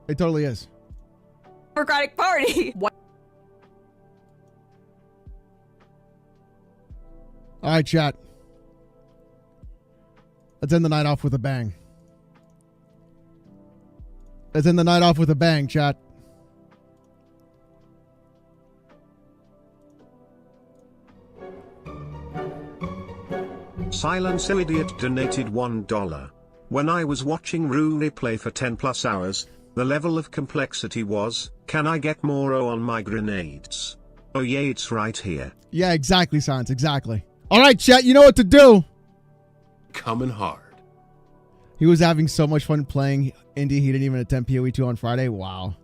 It totally is. Democratic Party. What? All right, chat. Let's end the night off with a bang. Let's end the night off with a bang, chat. Silence Idiot donated $1. When I was watching Rooney play for 10 plus hours, the level of complexity was, can I get more O on my grenades? Oh yeah, it's right here. Yeah, exactly, Science, exactly. All right, chat, you know what to do. Coming hard. He was having so much fun playing indie, he didn't even attend PoE 2 on Friday. Wow.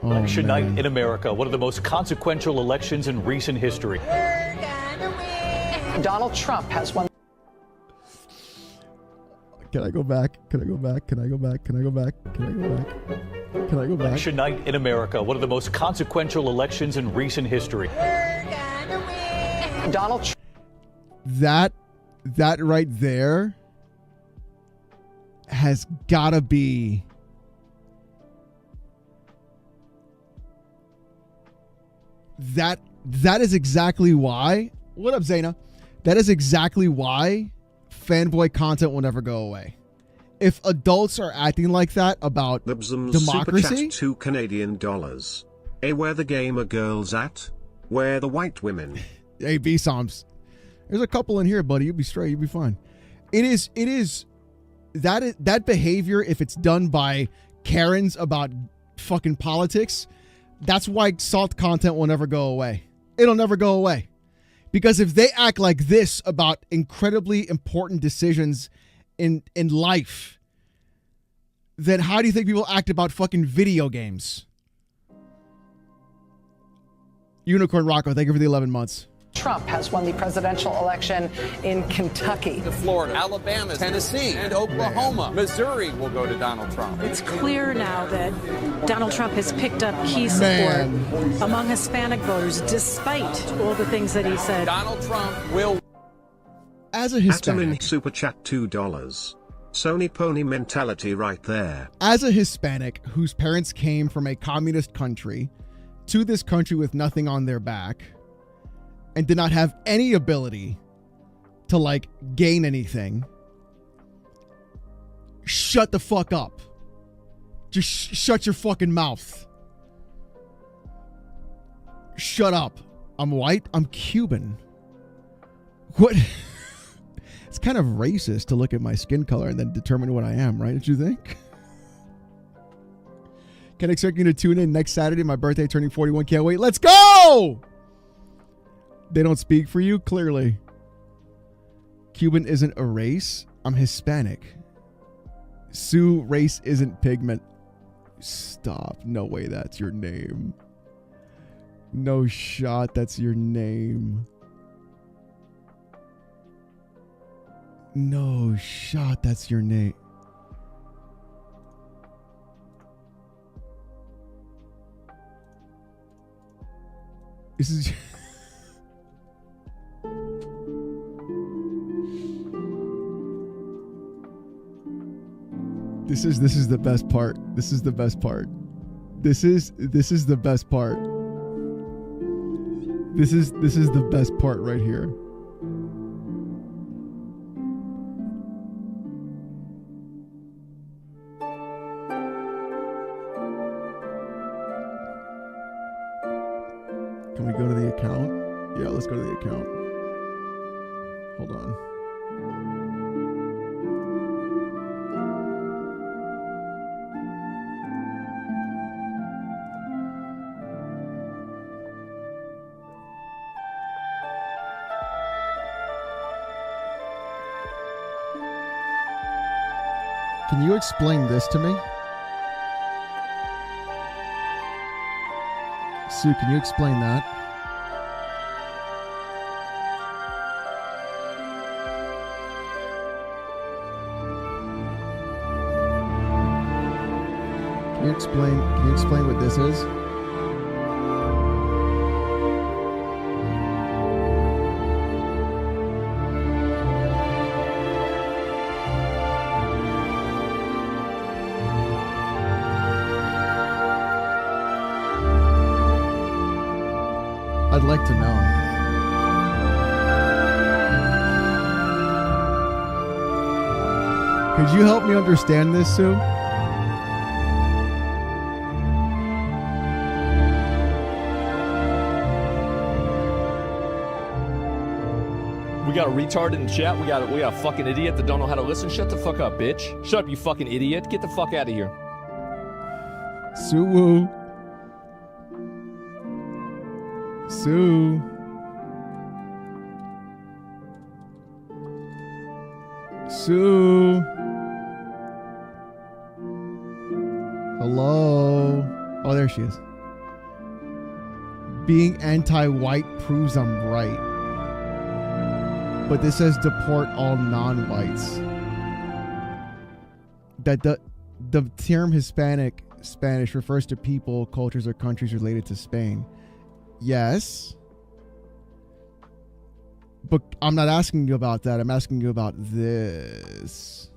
Election night in America, one of the most consequential elections in recent history. We're gonna win. Donald Trump has won. Can I go back? Can I go back? Can I go back? Can I go back? Can I go back? Can I go back? Election night in America, one of the most consequential elections in recent history. We're gonna win. Donald Trump. That right there has gotta be that is exactly why. What up, Zaina? That is exactly why fanboy content will never go away. If adults are acting like that about democracy, Super chat $2 Hey, where the gamer girls at? Where the white women? hey, B-Soms. There's a couple in here, buddy. You'll be straight. You'll be fine. It is that behavior, if it's done by Karens about fucking politics, that's why salt content will never go away. It'll never go away. Because if they act like this about incredibly important decisions in life, then how do you think people act about fucking video games? Unicorn Rocco, thank you for the 11 months. Trump has won the presidential election in Kentucky. To Florida, Alabama, Tennessee, and Oklahoma. Missouri will go to Donald Trump. It's clear now that Donald Trump has picked up key support among Hispanic voters, despite all the things that he said. Donald Trump will. As a Hispanic. Atamin super chat $2. Sony pony mentality right there. As a Hispanic whose parents came from a communist country to this country with nothing on their back, and did not have any ability to like gain anything, shut the fuck up. Just shut your fucking mouth. Shut up. I'm white. I'm Cuban. What? It's kind of racist to look at my skin color and then determine what I am, right? Don't you think? Can I expect you to tune in next Saturday? My birthday, turning 41. Can't wait. Let's go! They don't speak for you? Clearly. Cuban isn't a race. I'm Hispanic. Sue, race isn't pigment. Stop. No way that's your name. No shot that's your name. No shot that's your name. This is... This is the best part. This is the best part. This is the best part. This is the best part right here. Can we go to the account? Yeah, let's go to the account. Hold on. Can you explain this to me? Sue, can you explain that? Can you explain what this is? I'd like to know. Could you help me understand this, Sue? We got a retard in the chat. We got a fucking idiot that don't know how to listen. Shut the fuck up, bitch. Shut up, you fucking idiot. Get the fuck out of here. Sue Woo. Sue. Sue. Hello. Oh, there she is. Being anti-white proves I'm right. But this says deport all non-whites. That the term Spanish refers to people, cultures, or countries related to Spain. Yes. But I'm not asking you about that. I'm asking you about this.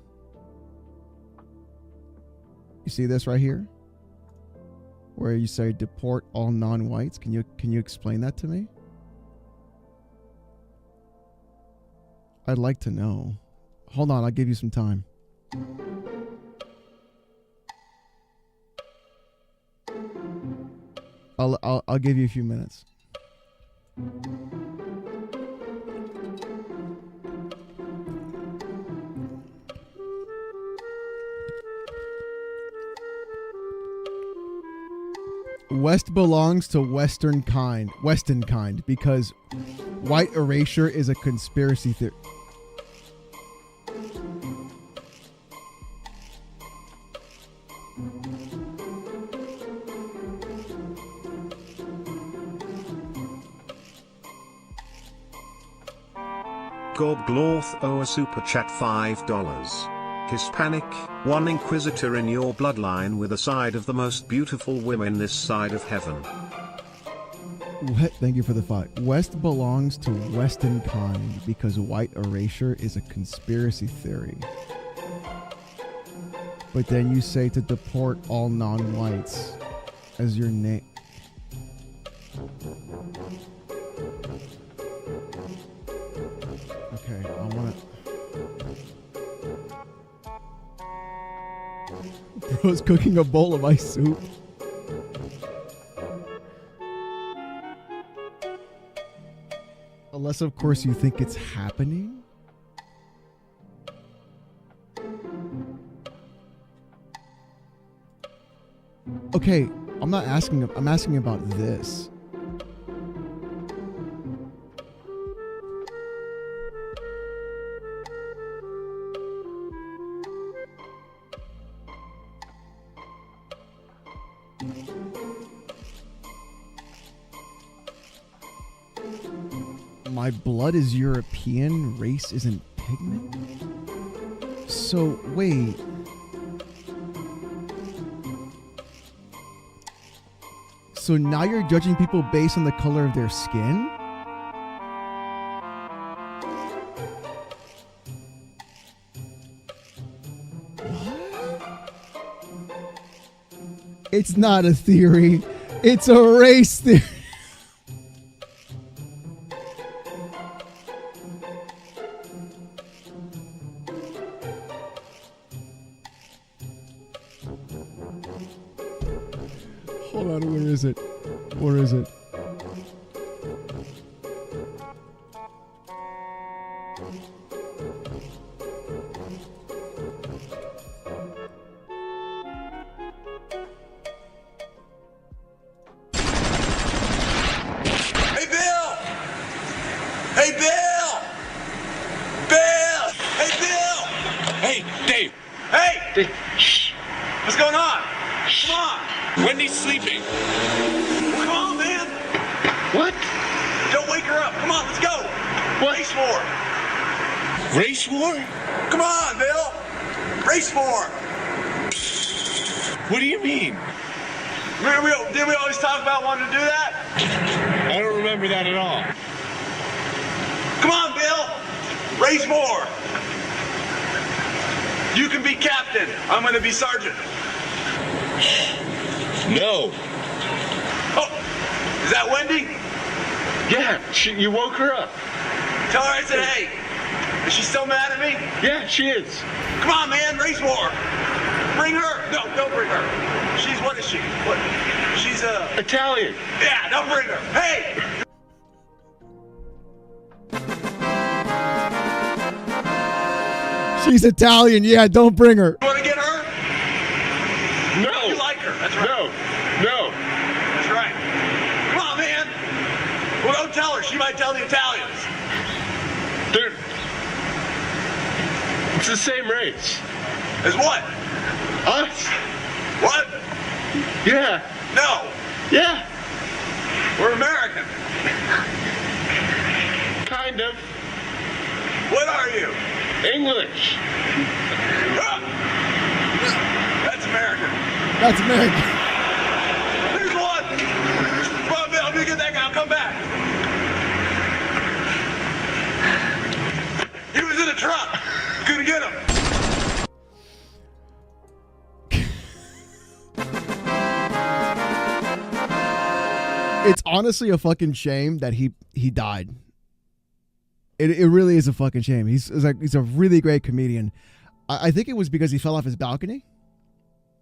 You see this right here? Where you say deport all non-whites. Can you explain that to me? I'd like to know. Hold on, I'll give you some time. I'll give you a few minutes. West belongs to Western kind because white erasure is a conspiracy theory. Gorgloth owe a super chat $5. Hispanic, one inquisitor in your bloodline with a side of the most beautiful women this side of heaven. What? Thank you for the fight. West belongs to Western kind because white erasure is a conspiracy theory. But then you say to deport all non-whites as your name. Okay, I want to... Bro's cooking a bowl of ice soup. Unless, of course, you think it's happening. Okay, I'm not asking. I'm asking about this. My blood is European, race isn't pigment? So, wait. So now you're judging people based on the color of their skin? What? It's not a theory. It's a race theory. Hold on, where is it? Where is it? Hey, Bill! Hey, Bill! Bill! Hey, Bill! Hey, Dave. Hey! Shh! What's going on? Come on! Wendy's sleeping. Come on, man! What? Don't wake her up. Come on, let's go! What? Race war! Race war? Come on, Bill! Race war! What do you mean? Did we always talk about wanting to do that? I don't remember that at all. Come on, Bill! Race war! You can be captain. I'm going to be sergeant. No. Oh, is that Wendy? Yeah, you woke her up. Tell her I said, hey. Is she still mad at me? Yeah, she is. Come on, man, race war. Bring her. No, don't bring her. What is she? What? She's Italian. Yeah, don't bring her. Hey! She's Italian. Yeah, don't bring her. You want to get her? No. You like her. That's right. No. That's right. Come on, man. Well, don't tell her. She might tell the Italians. Dude. It's the same race. As what? Us. What? Yeah. No. Yeah. We're American. Kind of. What are you? English. That's American. That's American. There's one. Come on, Bill. Let me get that guy. I'll come back. He was in a truck. Couldn't get him. It's honestly a fucking shame that he died. It really is a fucking shame. He's a really great comedian. I think it was because he fell off his balcony.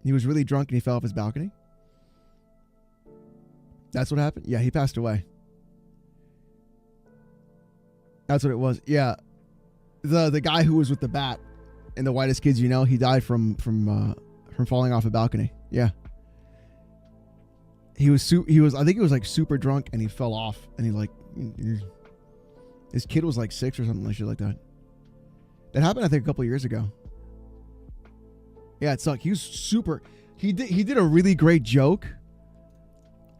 He was really drunk and he fell off his balcony. That's what happened? Yeah, he passed away. That's what it was. Yeah. The guy who was with the bat and the whitest kids you know, he died from falling off a balcony. Yeah. He was I think he was like super drunk and he fell off and his kid was like 6 or something like shit like that. That happened I think a couple years ago. Yeah, it sucked. He was super. He did a really great joke.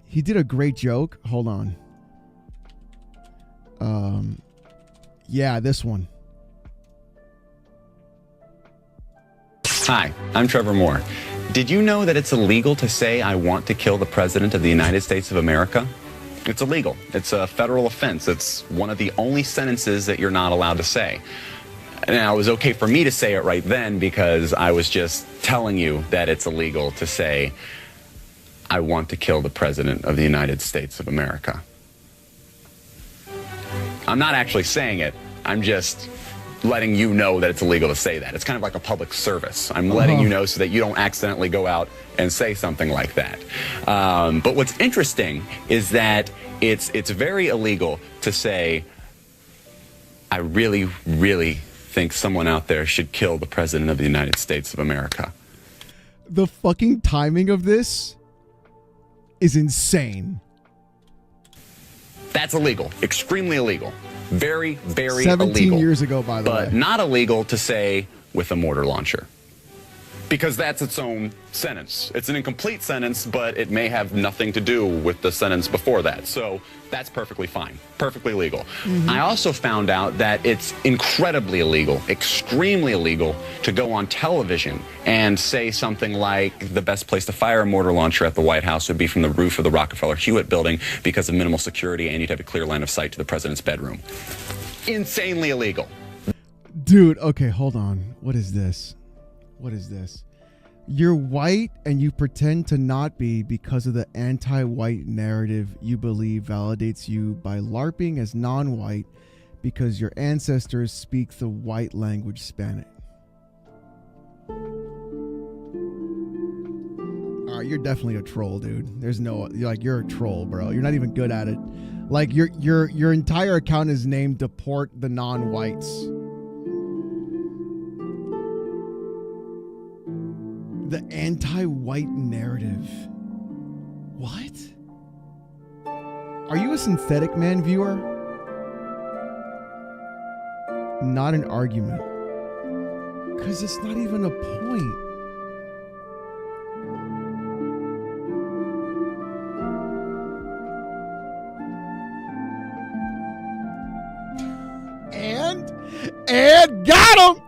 He did a great joke. Hold on. Yeah, this one. Hi, I'm Trevor Moore. Did you know that it's illegal to say I want to kill the President of the United States of America? It's illegal. It's a federal offense. It's one of the only sentences that you're not allowed to say. Now, it was okay for me to say it right then because I was just telling you that it's illegal to say I want to kill the President of the United States of America. I'm not actually saying it. I'm just letting you know that it's illegal to say that. It's kind of like a public service. I'm letting you know so that you don't accidentally go out and say something like that. But what's interesting is that it's very illegal to say, I really, really think someone out there should kill the President of the United States of America. The fucking timing of this is insane. That's illegal. Extremely illegal. Very, very 17 illegal. years ago, by the way. But not illegal to say with a mortar launcher. Because that's its own sentence. It's an incomplete sentence, but it may have nothing to do with the sentence before that. So that's perfectly fine. Perfectly legal. Mm-hmm. I also found out that it's incredibly illegal, extremely illegal, to go on television and say something like the best place to fire a mortar launcher at the White House would be from the roof of the Rockefeller Hewitt building because of minimal security and you'd have a clear line of sight to the president's bedroom. Insanely illegal. Dude, okay, hold on. What is this? What is this? You're white and you pretend to not be because of the anti-white narrative you believe validates you by LARPing as non-white because your ancestors speak the white language Spanish. You're definitely a troll, dude. There's no, you're a troll, bro. You're not even good at it. Like your entire account is named Deport the Non-Whites. The anti-white narrative. What? Are you a Synthetic Man viewer? Not an argument. Because it's not even a point. And got him!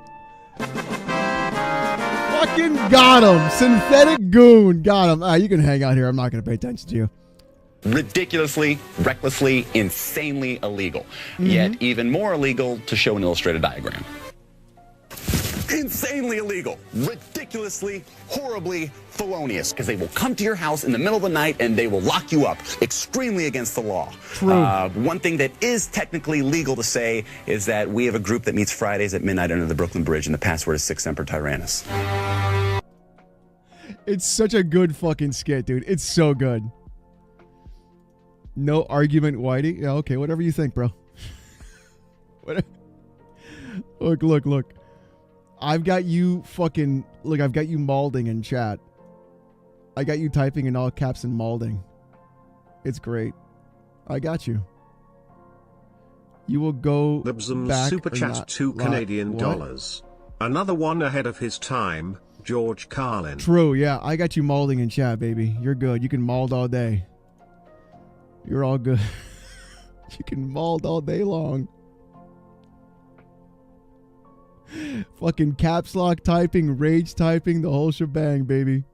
Fucking got him. Synthetic goon. Got him. You can hang out here. I'm not going to pay attention to you. Ridiculously, recklessly, insanely illegal. Yet even more illegal to show an illustrated diagram. insanely illegal, ridiculously, horribly felonious, because they will come to your house in the middle of the night and they will lock you up. Extremely against the law. True. One thing that is technically legal to say is that we have a group that meets Fridays at midnight under the Brooklyn Bridge, and the password is Sic Semper Tyrannis. It's such a good fucking skit, dude. It's so good. No argument, Whitey. Yeah, okay, whatever you think, bro. Look. I've got you fucking... Look, I've got you malding in chat. I got you typing in all caps and malding. It's great. I got you. You will go Libsum back super or chat not. $2 Canadian What? dollars. Another one ahead of his time, George Carlin. True, yeah. I got you malding in chat, baby. You're good. You can mauld all day. You're all good. You can mauld all day long. Fucking caps lock typing, rage typing, the whole shebang, baby.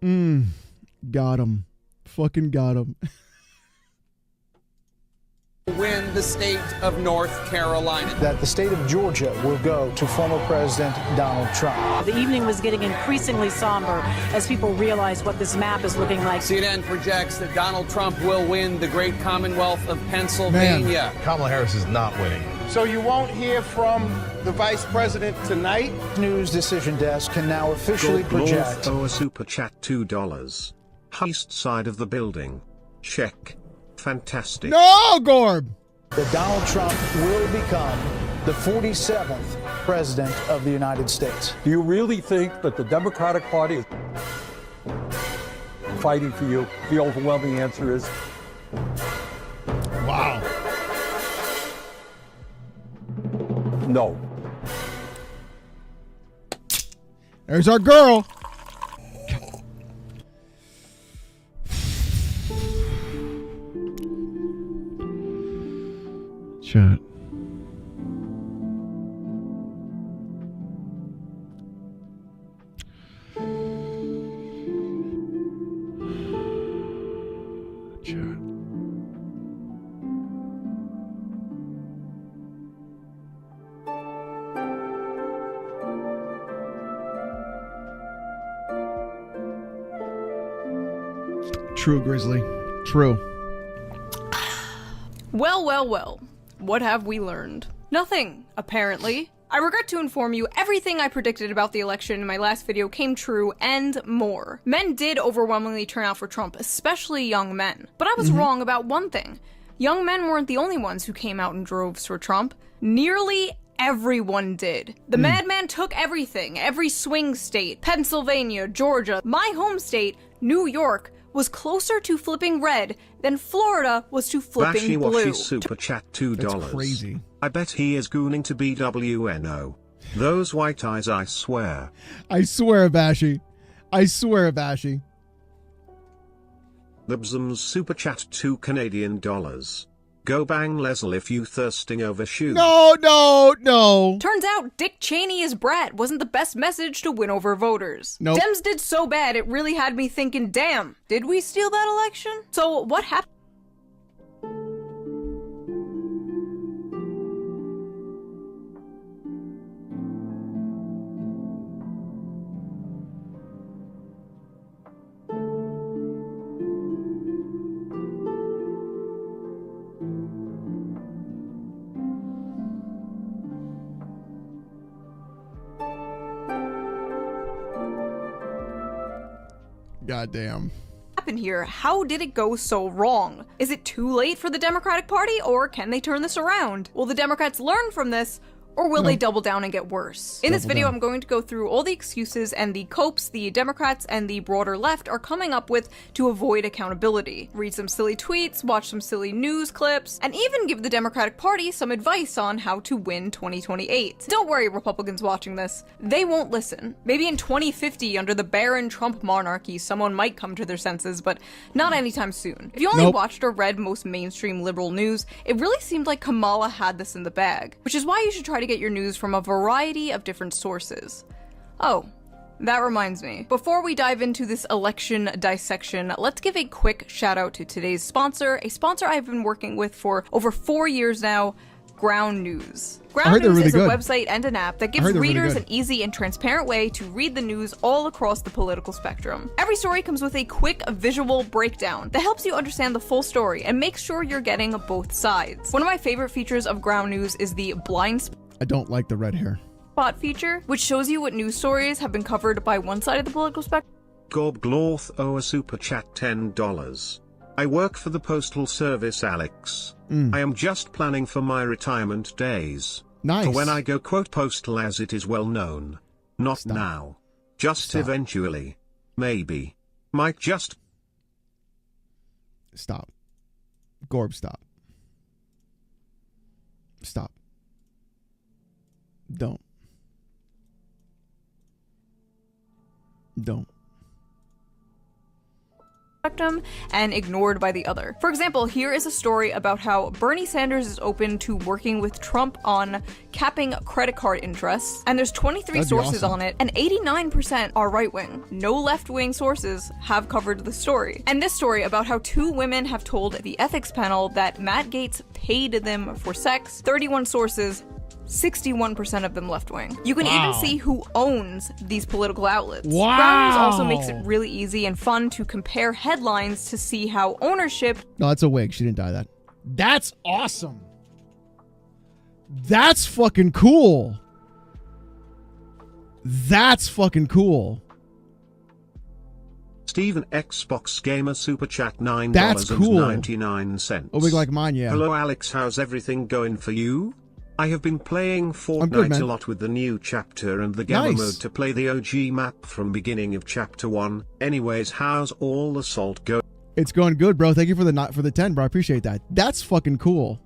Got him. Fucking got him. Win the state of North Carolina. That the state of Georgia will go to former President Donald Trump. The evening was getting increasingly somber as people realized what this map is looking like. CNN projects that Donald Trump will win the great Commonwealth of Pennsylvania. Kamala Harris is not winning. So you won't hear from the vice president tonight? News Decision Desk can now officially project. A super chat $2. East side of the building. Check. Fantastic. No, Gorb! That Donald Trump will become the 47th president of the United States. Do you really think that the Democratic Party is fighting for you? The overwhelming answer is... Wow. No. There's our girl. Chat. Chat. True, Grizzly. True. Well. What have we learned? Nothing, apparently. I regret to inform you, everything I predicted about the election in my last video came true, and more. Men did overwhelmingly turn out for Trump, especially young men. But I was wrong about one thing. Young men weren't the only ones who came out in droves for Trump. Nearly everyone did. The madman took everything, every swing state, Pennsylvania, Georgia, my home state, New York, was closer to flipping red than Florida was to flipping blue. Bashy super chat $2. That's crazy. I bet he is gooning to BWNO. Those white eyes, I swear. I swear, Bashy. I swear, Bashy. Libsum's super chat $2 Canadian dollars. Go bang Leslie if you thirsting over shoes. No. Turns out Dick Cheney's brat wasn't the best message to win over voters. Nope. Dems did so bad it really had me thinking, damn, did we steal that election? So what happened? Goddamn. Happened here? How did it go so wrong? Is it too late for the Democratic Party, or can they turn this around? Will the Democrats learn from this, or will they double down and get worse? In this video, I'm going to go through all the excuses and the copes the Democrats and the broader left are coming up with to avoid accountability. Read some silly tweets, watch some silly news clips, and even give the Democratic Party some advice on how to win 2028. Don't worry, Republicans watching this. They won't listen. Maybe in 2050, under the barren Trump monarchy, someone might come to their senses, but not anytime soon. If you only watched or read most mainstream liberal news, it really seemed like Kamala had this in the bag, which is why you should try to get your news from a variety of different sources. Oh, that reminds me. Before we dive into this election dissection, let's give a quick shout out to today's sponsor, a sponsor I've been working with for over 4 years now, Ground News. I Ground heard they're News really is a good. website and an app that gives heard they're really readers good. an easy and transparent way to read the news all across the political spectrum. Every story comes with a quick visual breakdown that helps you understand the full story and makes sure you're getting both sides. One of my favorite features of Ground News is the blind I don't like the red hair. spot feature, which shows you what news stories have been covered by one side of the political spectrum. Gorb Glorth owe a super chat $10. I work for the Postal Service, Alex. I am just planning for my retirement days. Nice. For when I go quote postal, as it is well known. Not now. Just eventually. Maybe. Might just. Stop. Gorb, stop. Stop. Don't. And ignored by the other. For example, here is a story about how Bernie Sanders is open to working with Trump on capping credit card interests, and there's 23 That'd be sources awesome. on it, and 89% are right-wing. No left-wing sources have covered the story. And this story about how 2 women have told the ethics panel that Matt Gaetz paid them for sex, 31 sources, 61% of them left-wing. You can even see who owns these political outlets. Wow. Ground News also makes it really easy and fun to compare headlines to see how ownership. No, that's a wig. She didn't dye that. That's awesome. That's fucking cool. That's fucking cool. Steven Xbox Gamer Super Chat $9.99. That's cool. A wig like mine, yeah. Hello Alex, how's everything going for you? I have been playing Fortnite good, man. a lot with the new chapter and the gamma Nice. mode to play the OG map from beginning of chapter 1. Anyways, how's all the salt go? It's going good, bro. Thank you for the 10, bro. I appreciate that. That's fucking cool.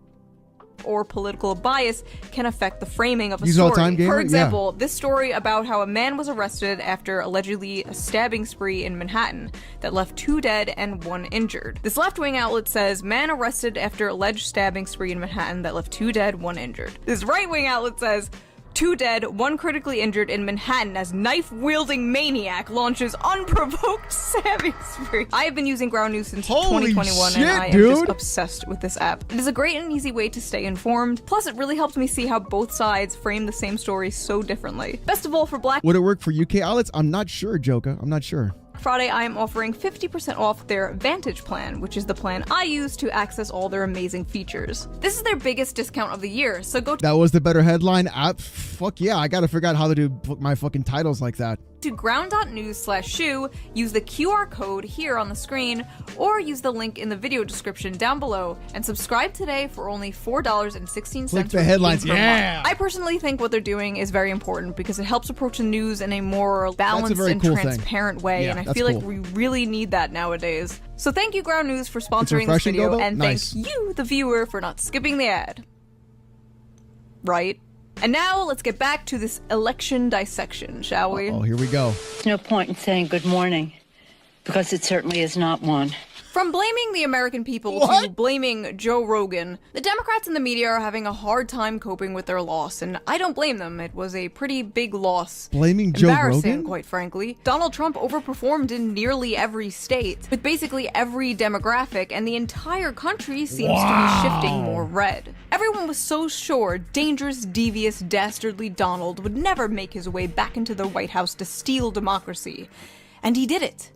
Or political bias can affect the framing of a These story. all-time gamer? For Yeah. example, this story about how a man was arrested after allegedly a stabbing spree in Manhattan that left 2 dead and 1 injured. This left-wing outlet says, man arrested after alleged stabbing spree in Manhattan that left 2 dead, 1 injured. This right-wing outlet says, 2 dead, 1 critically injured in Manhattan as knife-wielding maniac launches unprovoked stabbing spree. I have been using Ground News since Holy 2021 shit, and I am dude. just obsessed with this app. It is a great and easy way to stay informed. Plus, it really helps me see how both sides frame the same story so differently. Best of all, for Black Would it work for UK outlets? I'm not sure, Joka. I'm not sure. Friday, I am offering 50% off their Vantage plan, which is the plan I use to access all their amazing features. This is their biggest discount of the year, so go That was the better headline. Fuck yeah, I gotta figure out how to do my fucking titles like that. to ground.news/shoe, use the QR code here on the screen, or use the link in the video description down below, and subscribe today for only $4.16 Click the headlines, per yeah! month. I personally think what they're doing is very important because it helps approach the news in a more balanced very and cool thing. transparent way, Yeah, and I that's feel like cool. we really need that nowadays. So thank you, Ground News, for sponsoring this refreshing, video, Gobo? and Nice. thank you, the viewer, for not skipping the ad. Right? And now, let's get back to this election dissection, shall we? Oh, here we go. There's no point in saying good morning, because it certainly is not one. From blaming the American people to blaming Joe Rogan, the Democrats and the media are having a hard time coping with their loss, and I don't blame them. It was a pretty big loss. Blaming Joe Embarrassing, Rogan? quite frankly. Donald Trump overperformed in nearly every state, with basically every demographic, and the entire country seems to be shifting more red. Everyone was so sure dangerous, devious, dastardly Donald would never make his way back into the White House to steal democracy. And he did it.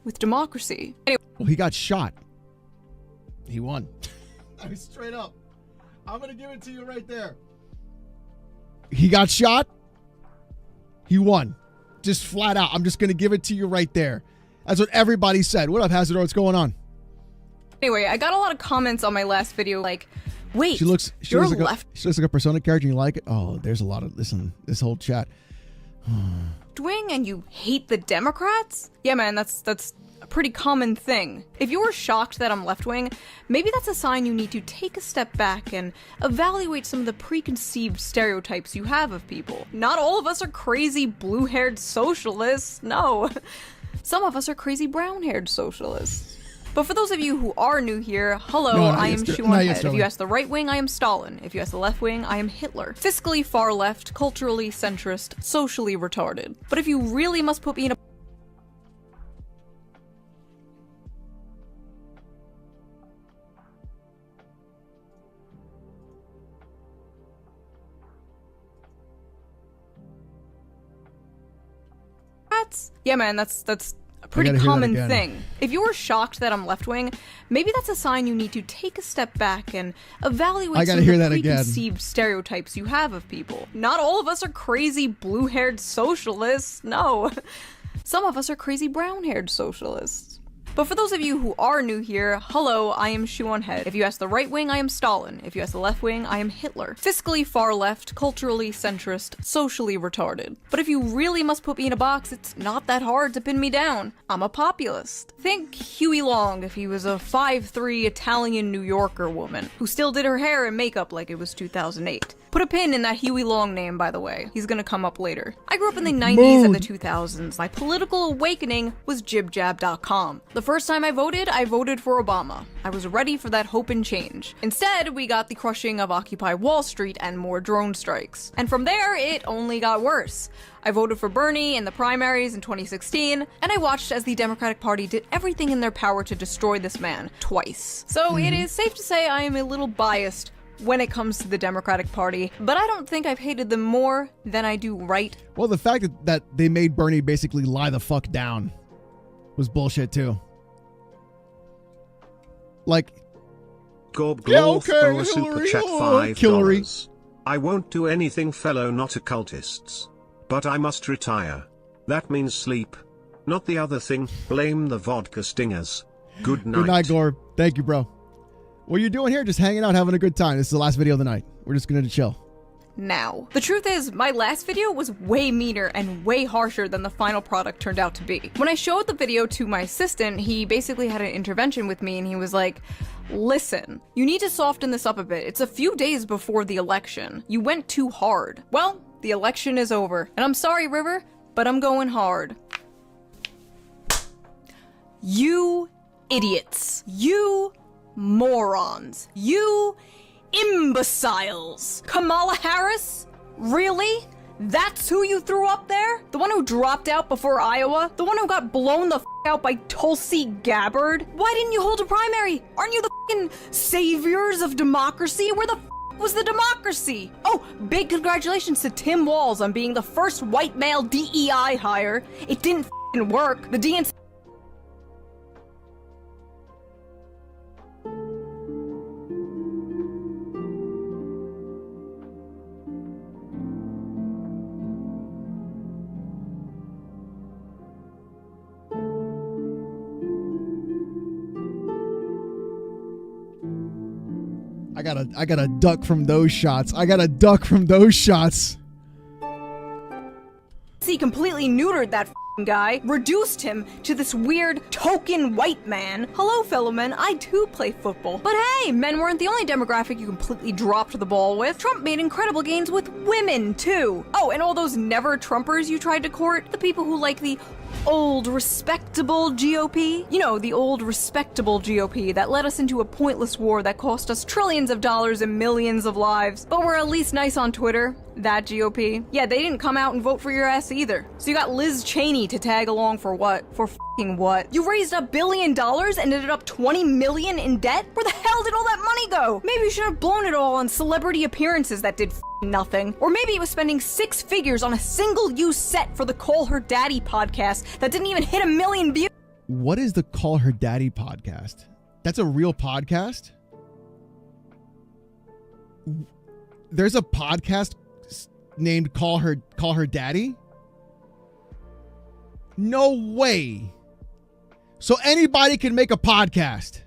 With democracy. Anyway. Well, he got shot. He won. I mean, straight up. I'm going to give it to you right there. He got shot. He won. Just flat out. I'm just going to give it to you right there. That's what everybody said. What up, Hazard? What's going on? Anyway, I got a lot of comments on my last video like, wait, She looks you're like left she looks like a Persona character and you like it? Oh, there's a lot of this whole chat. wing and you hate the Democrats? Yeah, man, that's a pretty common thing. If you're shocked that I'm left-wing, maybe that's a sign you need to take a step back and evaluate some of the preconceived stereotypes you have of people. Not all of us are crazy blue-haired socialists, no. Some of us are crazy brown-haired socialists. But for those of you who are new here, hello, I am OhNoAlexxStreams. If you ask the right wing, I am Stalin. If you ask the left wing, I am Hitler. Fiscally far left, culturally centrist, socially retarded. But if you really must put me in a Democrats? Yeah, man, that's a pretty common thing. If you were shocked that I'm left-wing, maybe that's a sign you need to take a step back and evaluate some of the preconceived stereotypes you have of people. Not all of us are crazy blue-haired socialists, no. Some of us are crazy brown-haired socialists. But for those of you who are new here, hello, I am OhNoAlexxStreams. If you ask the right wing, I am Stalin. If you ask the left wing, I am Hitler. Fiscally far left, culturally centrist, socially retarded. But if you really must put me in a box, it's not that hard to pin me down. I'm a populist. Think Huey Long if he was a 5'3" Italian New Yorker woman who still did her hair and makeup like it was 2008. Put a pin in that Huey Long name, by the way. He's gonna come up later. I grew up in the 90s and the 2000s. My political awakening was jibjab.com. The first time I voted for Obama. I was ready for that hope and change. Instead, we got the crushing of Occupy Wall Street and more drone strikes. And from there, it only got worse. I voted for Bernie in the primaries in 2016, and I watched as the Democratic Party did everything in their power to destroy this man twice. So it is safe to say I am a little biased when it comes to the Democratic Party, but I don't think I've hated them more than I do right. Well, the fact that they made Bernie basically lie the fuck down was bullshit too. Like, Gorb Glorf a super chat $5. I won't do anything, fellow not occultists. But I must retire. That means sleep. Not the other thing. Blame the vodka stingers. Good night. Good night, Gorb. Thank you, bro. What are you doing here? Just hanging out, having a good time. This is the last video of the night. We're just gonna chill. Now, the truth is, my last video was way meaner and way harsher than the final product turned out to be. When I showed the video to my assistant, he basically had an intervention with me and he was like, listen, you need to soften this up a bit. It's a few days before the election. You went too hard. Well, the election is over. And I'm sorry, River, but I'm going hard. You idiots. You morons. You imbeciles. Kamala Harris? Really? That's who you threw up there? The one who dropped out before Iowa? The one who got blown the f out by Tulsi Gabbard? Why didn't you hold a primary? Aren't you the f***ing saviors of democracy? Where the f was the democracy? Oh, big congratulations to Tim Walz on being the first white male DEI hire. It didn't f***ing work. The DNC I gotta duck from those shots. I gotta duck from those shots. He completely neutered that guy, reduced him to this weird token white man. Hello, fellow men, I too play football. But hey, men weren't the only demographic you completely dropped the ball with. Trump made incredible gains with women, too. Oh, and all those never-Trumpers you tried to court, the people who like the old respectable GOP. You know, the old respectable GOP that led us into a pointless war that cost us trillions of dollars and millions of lives. But we're at least nice on Twitter. That GOP. Yeah, they didn't come out and vote for your ass either. So you got Liz Cheney to tag along for what? For f***ing what? You raised $1 billion and ended up $20 million in debt? Where the hell did all that money go? Maybe you should have blown it all on celebrity appearances that did nothing. Or maybe it was spending 6 figures on a single-use set for the Call Her Daddy podcast that didn't even hit 1 million views. What is the Call Her Daddy podcast? That's a real podcast? There's a podcast named Call Her Daddy? No way. So anybody can make a podcast.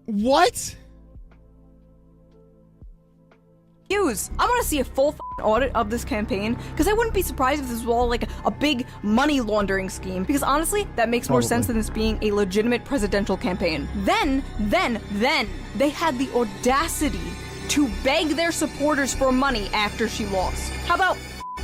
What? I want to see a full audit of this campaign, because I wouldn't be surprised if this was all like a big money laundering scheme, because honestly, that makes more sense than this being a legitimate presidential campaign. Then, they had the audacity to beg their supporters for money after she lost. How about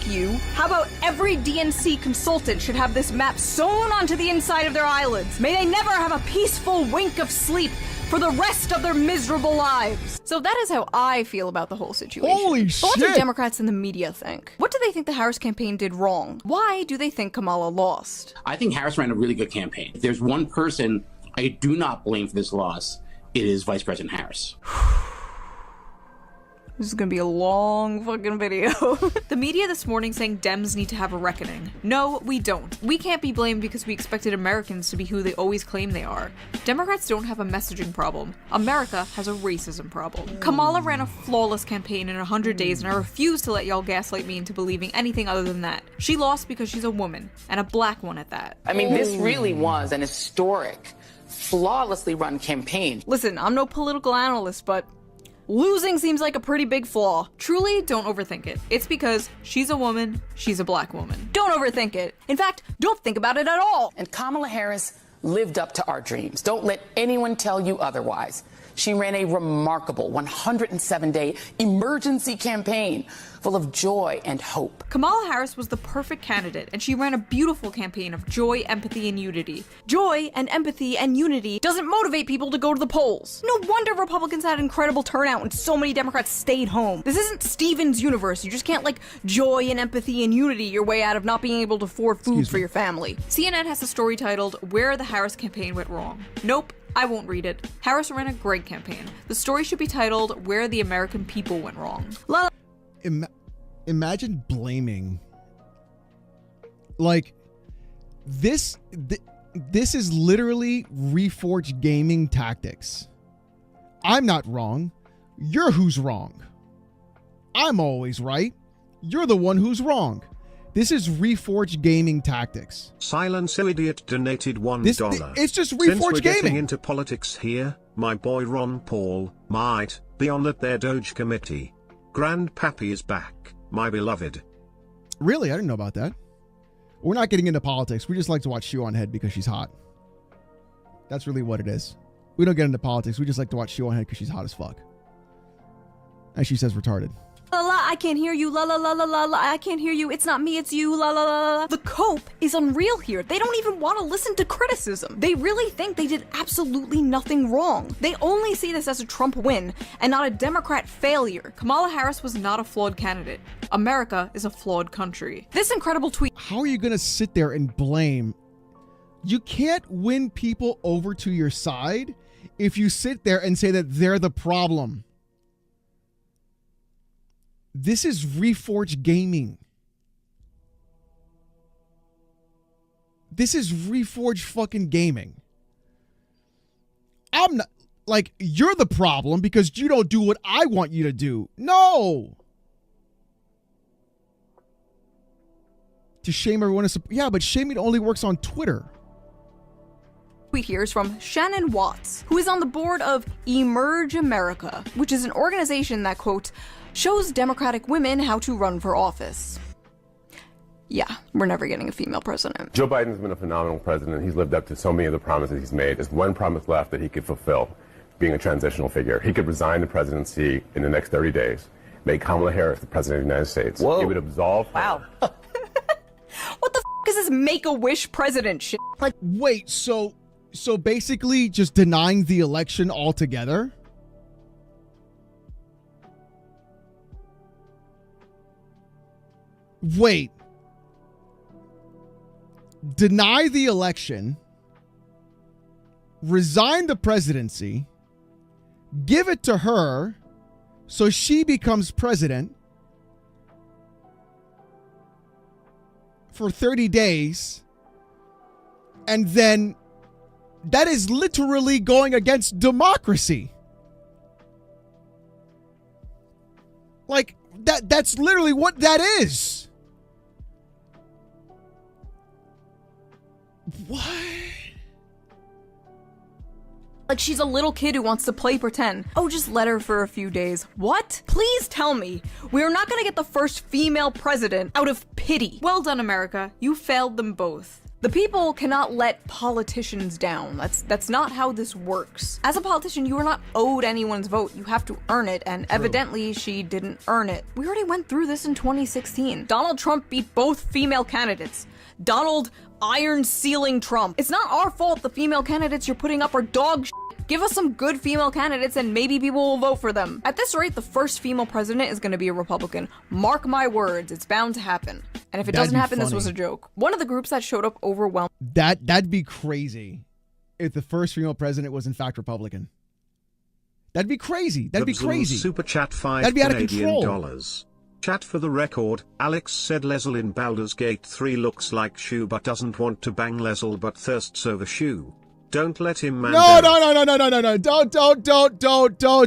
you? How about every DNC consultant should have this map sewn onto the inside of their eyelids? May they never have a peaceful wink of sleep for the rest of their miserable lives. So that is how I feel about the whole situation. Holy shit! What do Democrats in the media think? What do they think the Harris campaign did wrong? Why do they think Kamala lost? I think Harris ran a really good campaign. If there's one person I do not blame for this loss, it is Vice President Harris. This is gonna be a long fucking video. The media this morning saying Dems need to have a reckoning. No, we don't. We can't be blamed because we expected Americans to be who they always claim they are. Democrats don't have a messaging problem. America has a racism problem. Kamala ran a flawless campaign in 100 days, and I refuse to let y'all gaslight me into believing anything other than that. She lost because she's a woman, and a black one at that. I mean, this really was an historic, flawlessly run campaign. Listen, I'm no political analyst, but losing seems like a pretty big flaw. Truly, don't overthink it. It's because she's a woman, she's a black woman. Don't overthink it. In fact, don't think about it at all. And Kamala Harris lived up to our dreams. Don't let anyone tell you otherwise. She ran a remarkable 107-day emergency campaign full of joy and hope. Kamala Harris was the perfect candidate, and she ran a beautiful campaign of joy, empathy, and unity. Joy and empathy and unity doesn't motivate people to go to the polls. No wonder Republicans had incredible turnout and so many Democrats stayed home. This isn't Steven's universe. You just can't like joy and empathy and unity your way out of not being able to afford food for your family. CNN has a story titled, "Where the Harris Campaign Went Wrong." Nope. I won't read it. Harris ran a great campaign. The story should be titled, "Where the American People Went Wrong." Imagine blaming. Like, this is literally Reforged gaming tactics. I'm not wrong. You're who's wrong. I'm always right. You're the one who's wrong. This is Reforged gaming tactics. Silence Idiot donated $1. It's just Reforged Since we're gaming. getting into politics here, my boy Ron Paul might be on that there Doge committee. Grandpappy is back, my beloved. Really? I didn't know about that. We're not getting into politics. We just like to watch Shoe on Head because she's hot. That's really what it is. We don't get into politics. We just like to watch Shoe on Head because she's hot as fuck. And she says retarded. La la, I can't hear you. La la la la la la, I can't hear you. It's not me, it's you. La la la la. The cope is unreal here. They don't even want to listen to criticism. They really think they did absolutely nothing wrong. They only see this as a Trump win and not a Democrat failure. Kamala Harris was not a flawed candidate. America is a flawed country. This incredible tweet. How are you going to sit there and blame? You can't win people over to your side if you sit there and say that they're the problem. This is Reforged gaming. This is Reforged fucking gaming. I'm not like, you're the problem because you don't do what I want you to do. No. To shame everyone is, yeah, but shaming only works on Twitter. Tweet here is from Shannon Watts, who is on the board of Emerge America, which is an organization that, quote, shows Democratic women how to run for office. Yeah, we're never getting a female president. Joe Biden's been a phenomenal president. He's lived up to so many of the promises he's made. There's one promise left that he could fulfill, being a transitional figure. He could resign the presidency in the next 30 days, make Kamala Harris the president of the United States. Whoa. It would absolve her. Wow. What the f*** is this Make-A-Wish president shit? Like, wait, so basically just denying the election altogether? Wait. Deny the election, resign the presidency, give it to her so she becomes president for 30 days, and then that is literally going against democracy. Like, that's literally what that is. What? Like she's a little kid who wants to play pretend. Oh, just let her for a few days. What? Please tell me we're not gonna get the first female president out of pity. Well done, America. You failed them both. The people cannot let politicians down. That's not how this works. As a politician, you are not owed anyone's vote. You have to earn it, and evidently she didn't earn it. We already went through this in 2016. Donald Trump beat both female candidates. Donald iron sealing Trump. It's not our fault the female candidates you're putting up are dog shit. Give us some good female candidates and maybe people will vote for them. At this rate, the first female president is going to be a Republican. Mark my words, it's bound to happen. And if it doesn't happen, this was a joke. One of the groups that showed up overwhelmed. That'd be crazy if the first female president was in fact Republican. That'd be crazy. That'd be crazy. Super chat 5 That'd be out of Canadian control. dollars. Chat for the record, Alex said Leslie in Baldur's Gate 3 looks like Shu but doesn't want to bang Leslie but thirsts over Shu. Don't let him man No.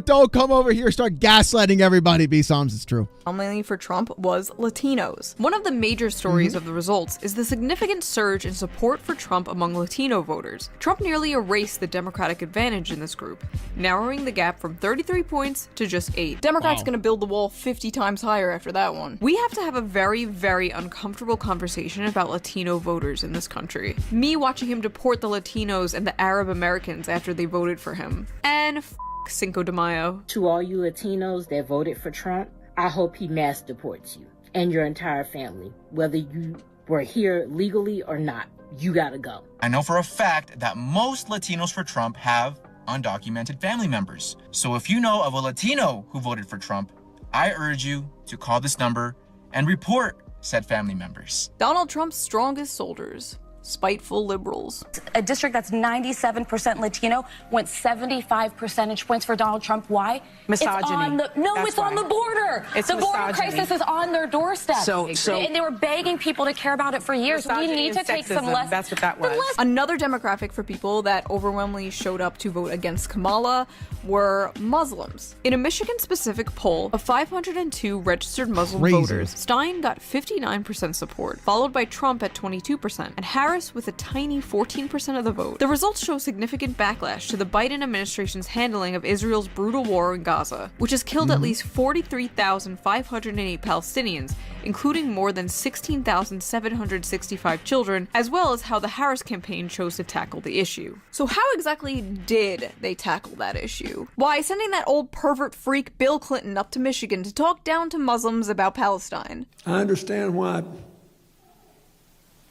Don't come over here. Start gaslighting everybody, B-Soms. It's true. Mainly for Trump was Latinos. One of the major stories of the results is the significant surge in support for Trump among Latino voters. Trump nearly erased the Democratic advantage in this group, narrowing the gap from 33 points to just 8. Democrats gonna build the wall 50 times higher after that one. We have to have a very, very uncomfortable conversation about Latino voters in this country. Me watching him deport the Latinos and the Arab Americans after they voted for him. And Cinco de Mayo. To all you Latinos that voted for Trump, I hope he mass deports you and your entire family. Whether you were here legally or not, you gotta go. I know for a fact that most Latinos for Trump have undocumented family members. So if you know of a Latino who voted for Trump, I urge you to call this number and report said family members. Donald Trump's strongest soldiers. Spiteful liberals. A district that's 97% Latino went 75 percentage points for Donald Trump. Why? Misogyny. It's on the, no, That's it's on why. the border. It's the border misogyny. crisis is on their doorstep. And they were begging people to care about it for years. We Misogyny need to and take some sexism. lessons. That's what that was. Another demographic for people that overwhelmingly showed up to vote against Kamala were Muslims. In a Michigan-specific poll of 502 registered Muslim voters, Stein got 59% support, followed by Trump at 22%, and Harris with a tiny 14% of the vote. The results show significant backlash to the Biden administration's handling of Israel's brutal war in Gaza, which has killed at least 43,508 Palestinians, including more than 16,765 children, as well as how the Harris campaign chose to tackle the issue. So how exactly did they tackle that issue? Why, sending that old pervert freak Bill Clinton up to Michigan to talk down to Muslims about Palestine. I understand why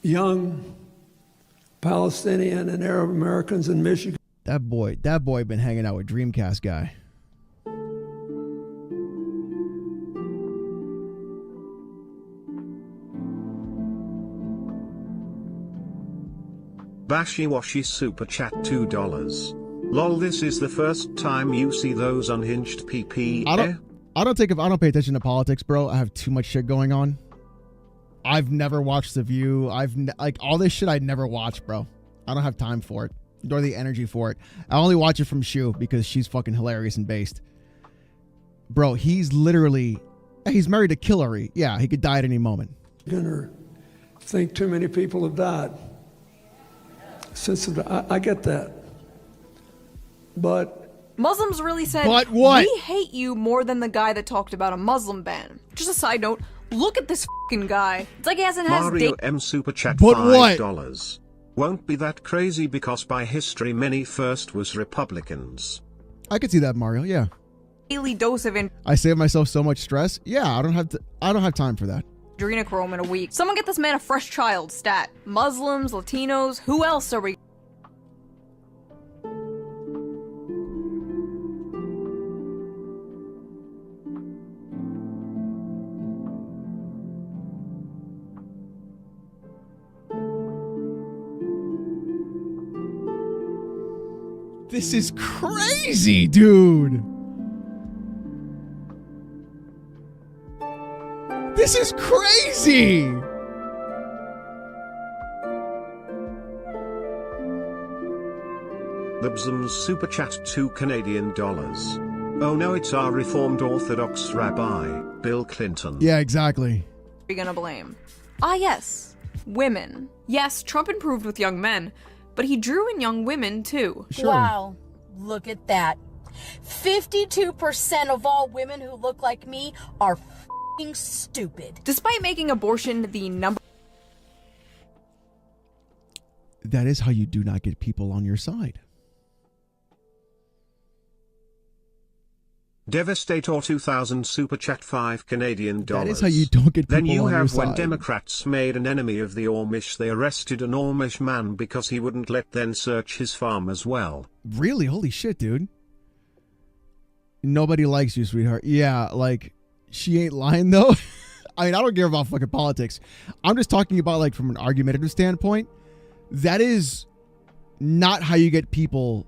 young Palestinian and Arab Americans in Michigan. That boy been hanging out with Dreamcast guy. Bashiwashi super chat $2. Lol, this is the first time you see those unhinged PP. I don't pay attention to politics, bro. I have too much shit going on. I've never watched The View. Like all this shit I never watched, bro. I don't have time for it, nor the energy for it. I only watch it from Shu because she's fucking hilarious and based. Bro, he's married to Hillary. Yeah, he could die at any moment. Or think too many people have died. I get that. But Muslims really said, But what? we hate you more than the guy that talked about a Muslim ban. Just a side note, look at this fucking guy. It's like he hasn't had his Mario date. M super chat But $5. Won't be that crazy because by history many first was Republicans. I could see that, Mario. Yeah. Daily dose of I save myself so much stress. Yeah, I don't have time for that. adrenochrome in a week. Someone get this man a fresh child stat. Muslims, Latinos, who else are we? This is crazy, dude. This is crazy. Libsum's super chat $2 Canadian. Oh no, it's our Reformed Orthodox Rabbi, Bill Clinton. Yeah, exactly. Are you gonna blame? Ah, yes, women. Yes, Trump improved with young men, but he drew in young women too. Wow, look at that. 52% of all women who look like me are f***ing stupid. Despite making abortion the number. That is how you do not get people on your side. Devastator 2000 super chat $5 Canadian. That is how you don't get people Then you on your have when side. Democrats made an enemy of the Amish, they arrested an Amish man because he wouldn't let them search his farm as well. Really? Holy shit, dude. Nobody likes you, sweetheart. Yeah, like, she ain't lying, though. I mean, I don't care about fucking politics. I'm just talking about, like, from an argumentative standpoint. That is not how you get people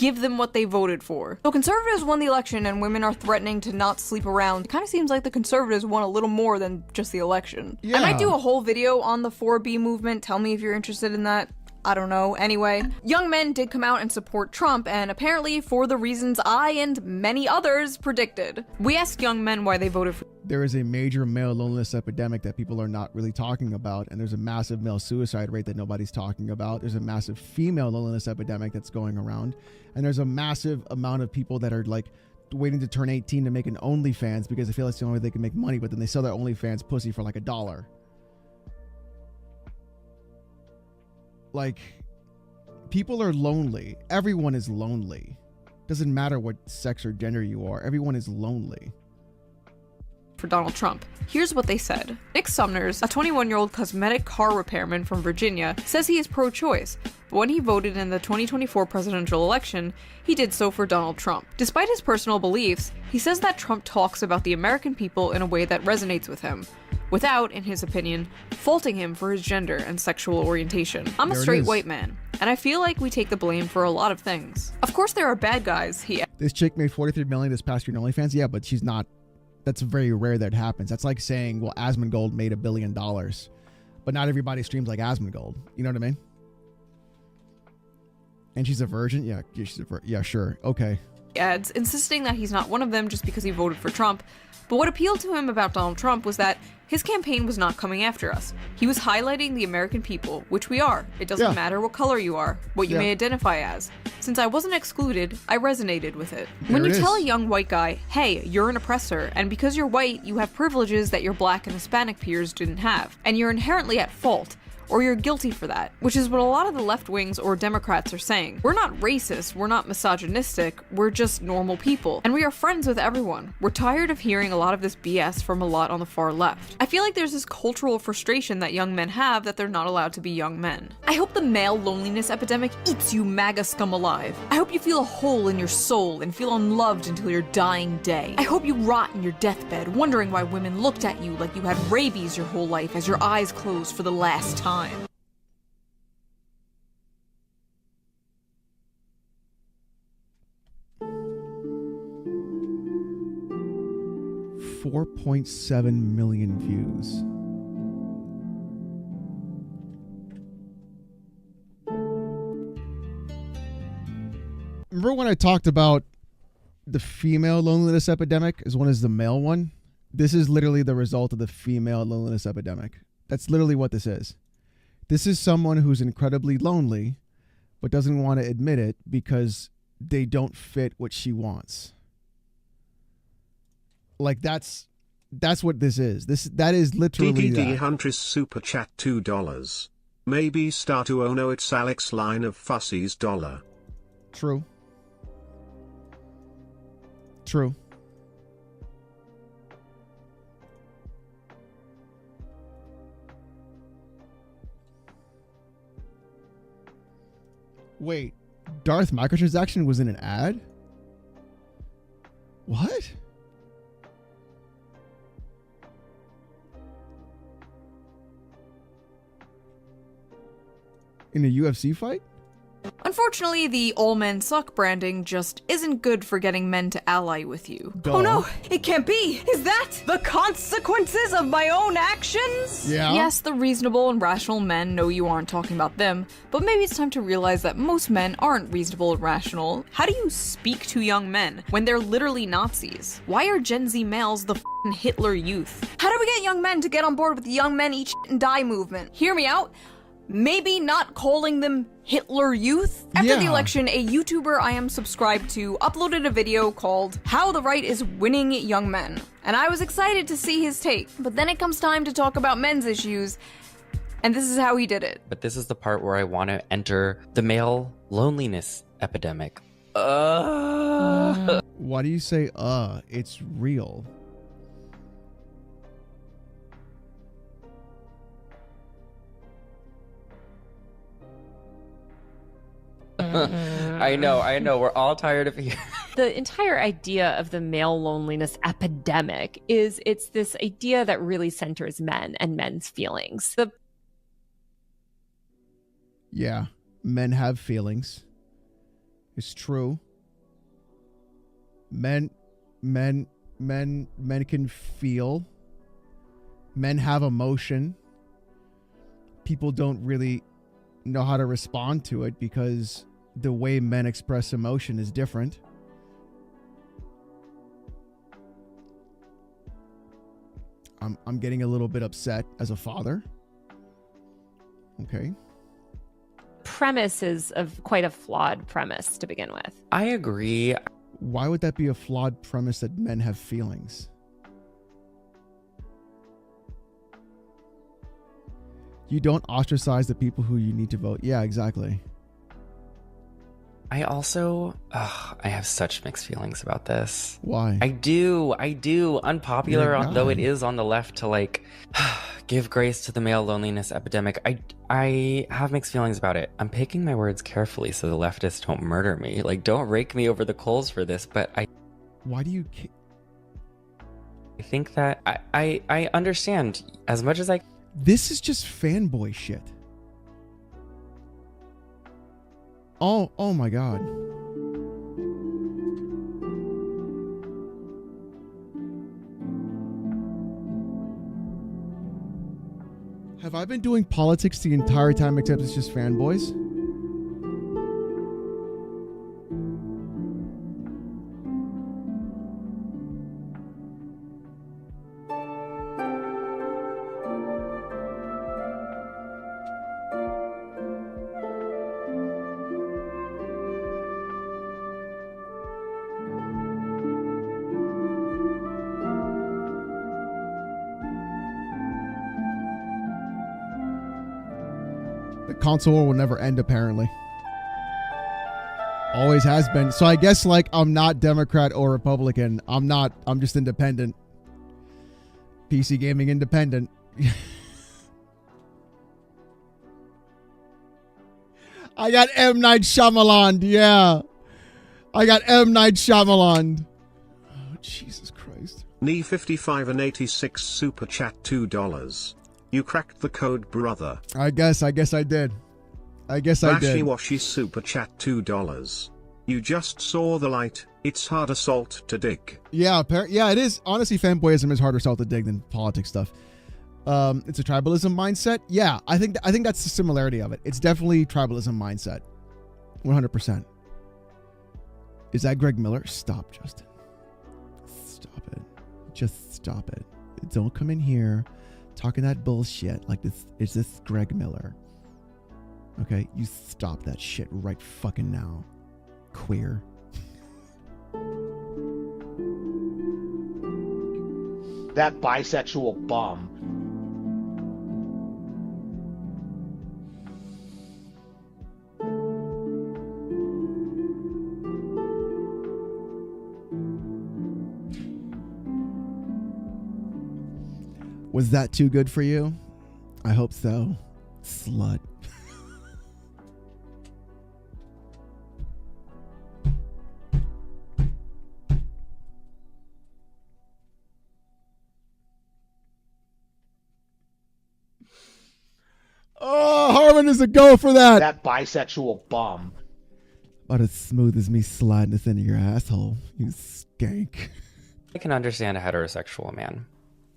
give them what they voted for. So conservatives won the election and women are threatening to not sleep around. It kind of seems like the conservatives won a little more than just the election. Yeah. I might do a whole video on the 4B movement. Tell me if you're interested in that. I don't know. Anyway, young men did come out and support Trump, and apparently for the reasons I and many others predicted. We asked young men why they voted for. There is a major male loneliness epidemic that people are not really talking about, and there's a massive male suicide rate that nobody's talking about. There's a massive female loneliness epidemic that's going around, and there's a massive amount of people that are like waiting to turn 18 to make an OnlyFans because they feel that's the only way they can make money, but then they sell their OnlyFans pussy for like $1. Like, people are lonely. Everyone is lonely. Doesn't matter what sex or gender you are. Everyone is lonely. For Donald Trump. Here's what they said. Nick Sumners, a 21-year-old cosmetic car repairman from Virginia, says he is pro-choice, but when he voted in the 2024 presidential election, he did so for Donald Trump. Despite his personal beliefs, he says that Trump talks about the American people in a way that resonates with him, without, in his opinion, faulting him for his gender and sexual orientation. I'm a straight white man, and I feel like we take the blame for a lot of things. Of course there are bad guys, This chick made $43 million this past year in OnlyFans. Yeah, but she's not. That's very rare that happens. That's like saying, well, Asmongold made $1 billion, but not everybody streams like Asmongold. You know what I mean? And she's a virgin? Yeah, she's a virgin. Yeah, sure. Okay. Ads, insisting that he's not one of them just because he voted for Trump. But what appealed to him about Donald Trump was that his campaign was not coming after us. He was highlighting the American people, which we are. It doesn't matter what color you are, what you may identify as. Since I wasn't excluded, I resonated with it. When you tell a young white guy, hey, you're an oppressor, and because you're white, you have privileges that your black and Hispanic peers didn't have, and you're inherently at fault, or you're guilty for that, which is what a lot of the left wings or Democrats are saying. We're not racist, we're not misogynistic, we're just normal people, and we are friends with everyone. We're tired of hearing a lot of this BS from a lot on the far left. I feel like there's this cultural frustration that young men have that they're not allowed to be young men. I hope the male loneliness epidemic eats you MAGA scum alive. I hope you feel a hole in your soul and feel unloved until your dying day. I hope you rot in your deathbed wondering why women looked at you like you had rabies your whole life as your eyes closed for the last time. 4.7 million views. Remember when I talked about the female loneliness epidemic as one as the male one? This is literally the result of the female loneliness epidemic. That's literally what this is. This is someone who's incredibly lonely, but doesn't want to admit it because they don't fit what she wants. Like that's what this is. That is literally DDD that. Huntress Super Chat $2. Maybe start to OhNoItsAlexx line of fussies $. True. True. Wait, Darth microtransaction was in an ad? What? In a UFC fight? Unfortunately, the all men suck branding just isn't good for getting men to ally with you. Duh. Oh no, it can't be! Is that the consequences of my own actions? Yeah. Yes, the reasonable and rational men know you aren't talking about them, but maybe it's time to realize that most men aren't reasonable and rational. How do you speak to young men when they're literally Nazis? Why are Gen Z males the f***ing Hitler youth? How do we get young men to get on board with the young men eat shit and die movement? Hear me out. Maybe not calling them Hitler Youth? After the election, a YouTuber I am subscribed to uploaded a video called How the Right is Winning Young Men. And I was excited to see his take. But then it comes time to talk about men's issues, and this is how he did it. But this is the part where I want to enter the male loneliness epidemic. Why do you say, it's real? I know. We're all tired of hearing. The entire idea of the male loneliness epidemic is it's this idea that really centers men and men's feelings. Yeah, men have feelings. is true. Men can feel. Men have emotion. People don't really know how to respond to it because the way men express emotion is different. I'm getting a little bit upset as a father. Okay. Premise is of quite a flawed premise to begin with. I agree. Why would that be a flawed premise that men have feelings? You don't ostracize the people who you need to vote. Yeah, exactly. I also, I have such mixed feelings about this. Why? I do. Unpopular, though it is on the left to like give grace to the male loneliness epidemic. I have mixed feelings about it. I'm picking my words carefully so the leftists don't murder me. Like, don't rake me over the coals for this. But why do you? I think that I understand as much as I. This is just fanboy shit. Oh my God. Have I been doing politics the entire time except it's just fanboys? Console war will never end, apparently. Always has been. So I guess, like, I'm not Democrat or Republican. I'm just independent. PC gaming independent. I got M. Night Shyamalan. Yeah. I got M. Night Shyamalan. Oh, Jesus Christ. Knee55 and 86 super chat $2. You cracked the code, brother. I guess I did. I did. Washy super chat $2. You just saw the light. It's harder salt to dig. Yeah, it is. Honestly, fanboyism is harder salt to dig than politics stuff. It's a tribalism mindset. Yeah, I think that's the similarity of it. It's definitely tribalism mindset. 100%. Is that Greg Miller? Stop, Justin. Stop it. Just stop it. Don't come in here talking that bullshit like this. Is this Greg Miller? Okay, you stop that shit right fucking now. Queer. That bisexual bum. Was that too good for you? I hope so. Slut. Oh, Harmon is a go for that. That bisexual bum. About as smooth as me sliding this into your asshole, you skank. I can understand a heterosexual man.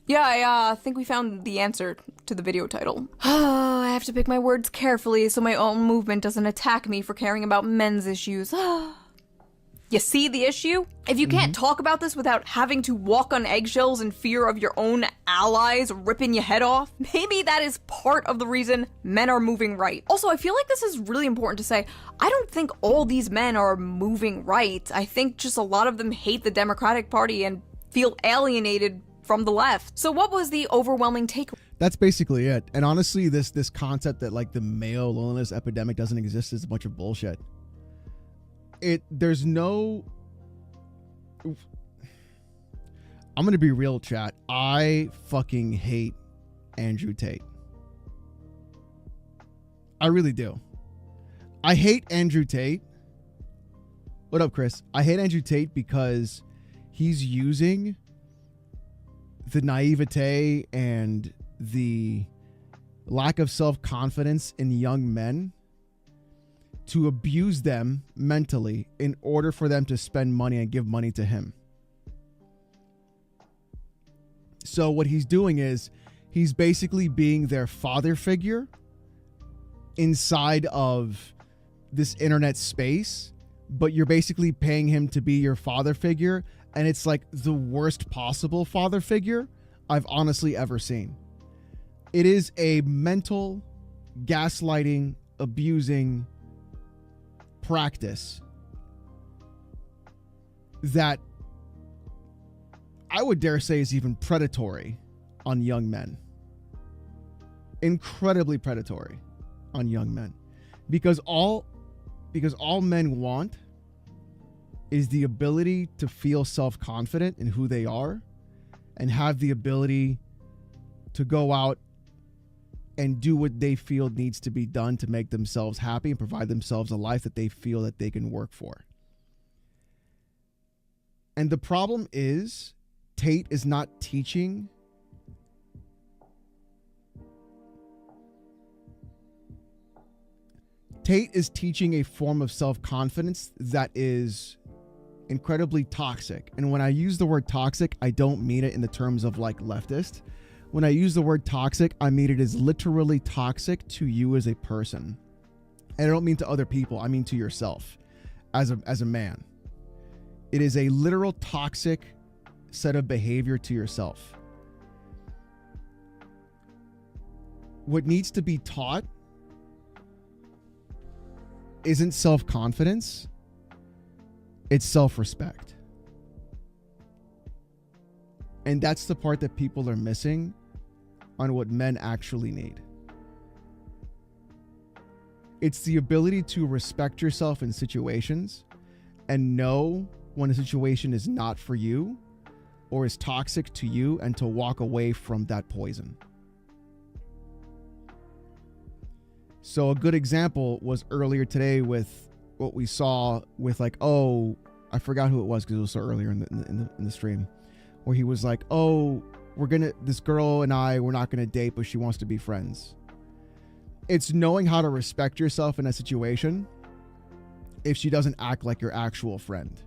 Yeah, I think we found the answer to the video title. I have to pick my words carefully so my own movement doesn't attack me for caring about men's issues. You see the issue? If you can't talk about this without having to walk on eggshells in fear of your own allies ripping your head off, maybe that is part of the reason men are moving right. Also, I feel like this is really important to say. I don't think all these men are moving right. I think just a lot of them hate the Democratic Party and feel alienated from the left. So what was the overwhelming takeaway? That's basically it. And honestly, this concept that like the male loneliness epidemic doesn't exist is a bunch of bullshit. There's no... I'm gonna be real, chat. I fucking hate Andrew Tate. I really do. I hate Andrew Tate. What up, Chris? I hate Andrew Tate because he's using the naivete and the lack of self-confidence in young men to abuse them mentally in order for them to spend money and give money to him. So what he's doing is he's basically being their father figure inside of this internet space, but you're basically paying him to be your father figure, and it's like the worst possible father figure I've honestly ever seen. It is a mental gaslighting, abusing practice that I would dare say is even predatory on young men. Incredibly predatory on young men. Because all men want is the ability to feel self-confident in who they are and have the ability to go out and do what they feel needs to be done to make themselves happy and provide themselves a life that they feel that they can work for. And the problem is, Tate is not teaching Tate is teaching a form of self-confidence that is incredibly toxic. And when I use the word toxic, I don't mean it in the terms of like leftist. When I use the word toxic, I mean it is literally toxic to you as a person. And I don't mean to other people, I mean to yourself as a man. It is a literal toxic set of behavior to yourself. What needs to be taught isn't self-confidence, it's self-respect. And that's the part that people are missing on what men actually need. It's the ability to respect yourself in situations and know when a situation is not for you or is toxic to you, and to walk away from that poison. So a good example was earlier today with what we saw with like, oh, I forgot who it was because it was so earlier in the stream, where he was like, oh, this girl and we're not gonna date, but she wants to be friends. It's knowing how to respect yourself in a situation if she doesn't act like your actual friend.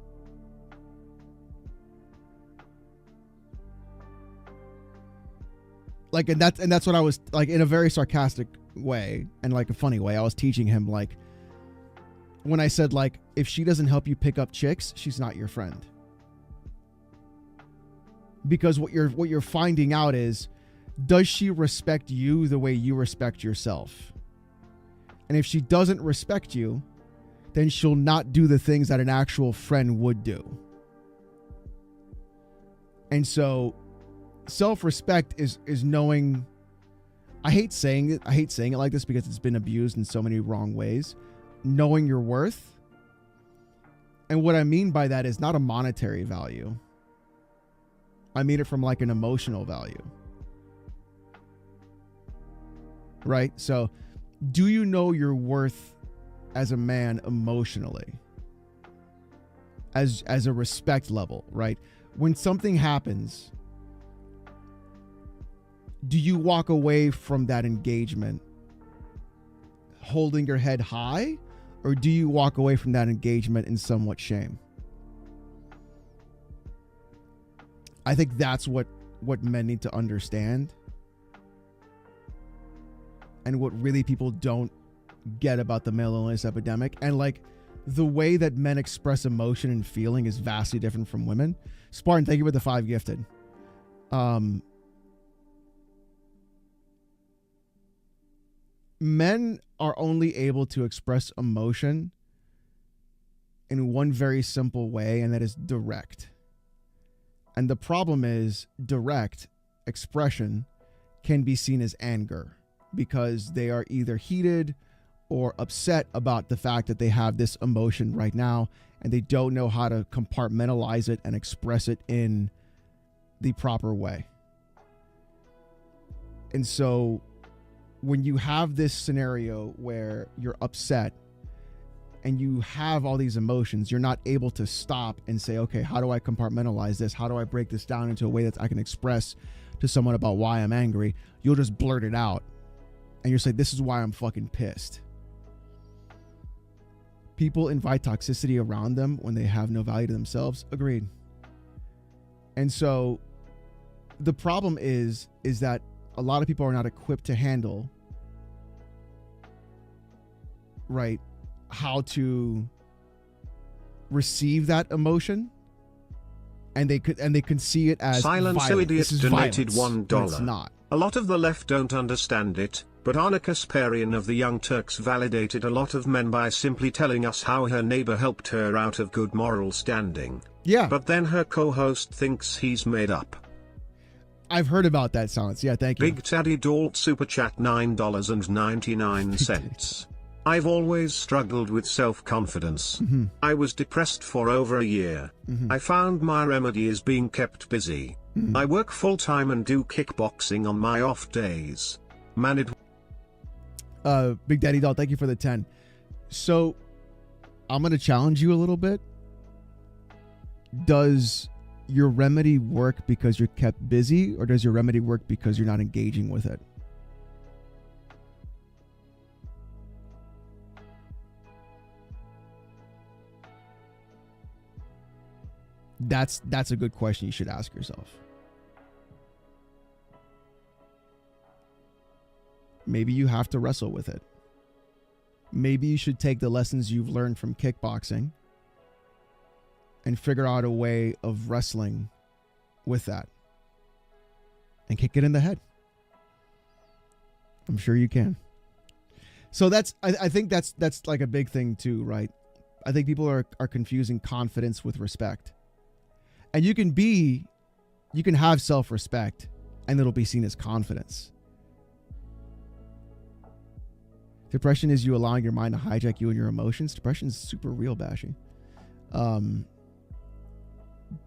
Like, and that's what I was like, in a very sarcastic way and like a funny way. I was teaching him, like, when I said, like, if she doesn't help you pick up chicks, she's not your friend. Because what you're finding out is, does she respect you the way you respect yourself? And if she doesn't respect you, then she'll not do the things that an actual friend would do. And so self-respect is knowing, I hate saying it like this because it's been abused in so many wrong ways, knowing your worth. And what I mean by that is not a monetary value. I mean it from like an emotional value. Right? So, do you know your worth as a man emotionally? As a respect level, right? When something happens, do you walk away from that engagement holding your head high, or do you walk away from that engagement in somewhat shame? I think that's what men need to understand, and what really people don't get about the male loneliness epidemic. And like, the way that men express emotion and feeling is vastly different from women. Spartan, thank you for the 5 gifted. Men are only able to express emotion in one very simple way, and that is direct. And the problem is, direct expression can be seen as anger because they are either heated or upset about the fact that they have this emotion right now, and they don't know how to compartmentalize it and express it in the proper way. And so when you have this scenario where you're upset and you have all these emotions, you're not able to stop and say, okay, how do I compartmentalize this? How do I break this down into a way that I can express to someone about why I'm angry? You'll just blurt it out and you'll say, this is why I'm fucking pissed. People invite toxicity around them when they have no value to themselves. Agreed. And so the problem is that a lot of people are not equipped to handle, right, how to receive that emotion, and they can see it as Silence So violent. Idiot This is donated violence, but it's $1. not. A lot of the left don't understand it, but Anna Kasparian of the Young Turks validated a lot of men by simply telling us how her neighbor helped her out of good moral standing. Yeah. But then her co-host thinks he's made up. I've heard about that, Silence. Yeah, thank you. Big Taddy Dalt Super Chat $9.99. I've always struggled with self-confidence. I was depressed for over a year. I found my remedy is being kept busy. I work full-time and do kickboxing on my off days. Man, it... Big Daddy Doll, thank you for the 10. So, I'm going to challenge you a little bit. Does your remedy work because you're kept busy, or does your remedy work because you're not engaging with it? That's a good question you should ask yourself. Maybe you have to wrestle with it. Maybe you should take the lessons you've learned from kickboxing and figure out a way of wrestling with that and kick it in the head. I'm sure you can. So I think that's like a big thing too, right? I think people are confusing confidence with respect. And you can have self-respect and it'll be seen as confidence. Depression is you allowing your mind to hijack you and your emotions. Depression is super real, Bashy.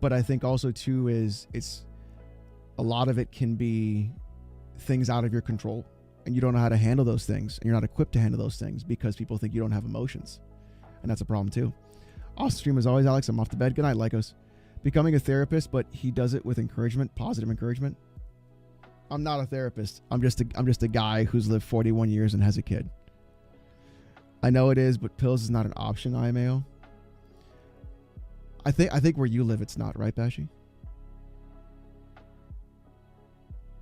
But I think also too is it's a lot of it can be things out of your control, and you don't know how to handle those things, and you're not equipped to handle those things because people think you don't have emotions, and that's a problem too. Awesome stream as always, Alex. I'm off to bed. Good night, Lycos. Becoming a therapist, but he does it with encouragement, positive encouragement. I'm not a therapist. I'm just a guy who's lived 41 years and has a kid. I know it is, but pills is not an option, IMAO. I think where you live, it's not, right, Bashi?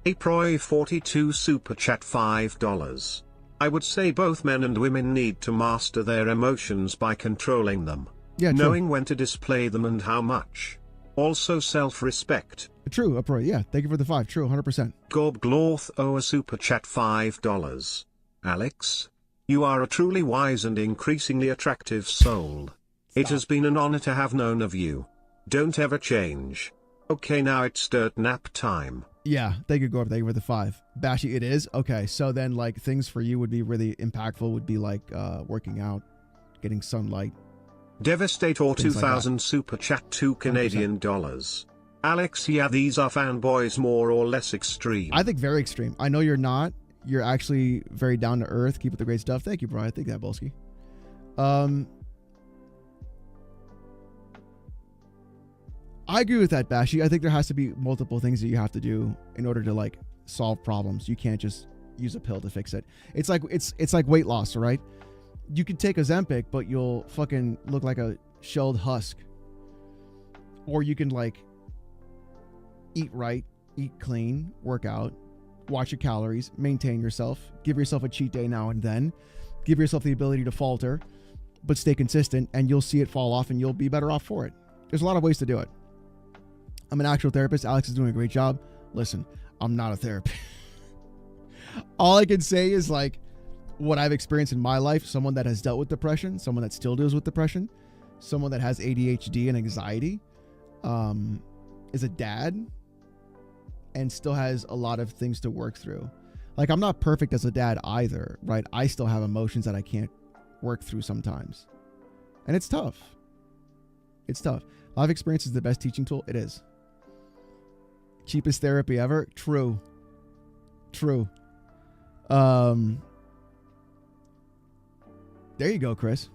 Aproy42 Super Chat $5. I would say both men and women need to master their emotions by controlling them. Yeah, true. Knowing when to display them and how much. Also self-respect. True, Aproy. Yeah, thank you for the 5. True, 100%. Gorb Glorth owe a Super Chat $5. Alex, you are a truly wise and increasingly attractive soul. It has been an honor to have known of you. Don't ever change. Okay, now it's dirt nap time. Yeah, thank you, Gorb. Thank you for the 5. Bashi, it is? Okay, so then like things for you would be really impactful would be like working out, getting sunlight. Devastator 2000 like Super Chat $2 Canadian. Alex, yeah, these are fanboys more or less extreme. I think very extreme. I know you're not. You're actually very down to earth. Keep up the great stuff. Thank you, bro. I think that, Bolsky. I agree with that, Bashi. I think there has to be multiple things that you have to do in order to like solve problems. You can't just use a pill to fix it. It's like weight loss, right? You can take Ozempic, but you'll fucking look like a shelled husk. Or you can like eat right, eat clean, work out, watch your calories, maintain yourself, give yourself a cheat day now and then, give yourself the ability to falter, but stay consistent, and you'll see it fall off and you'll be better off for it. There's a lot of ways to do it. I'm an actual therapist. Alex is doing a great job. Listen, I'm not a therapist. All I can say is like what I've experienced in my life, someone that has dealt with depression, someone that still deals with depression, someone that has ADHD and anxiety, is a dad, and still has a lot of things to work through. Like, I'm not perfect as a dad either, right? I still have emotions that I can't work through sometimes. And it's tough. It's tough. Life experience is the best teaching tool. It is. Cheapest therapy ever. True. True. There you go, Chris.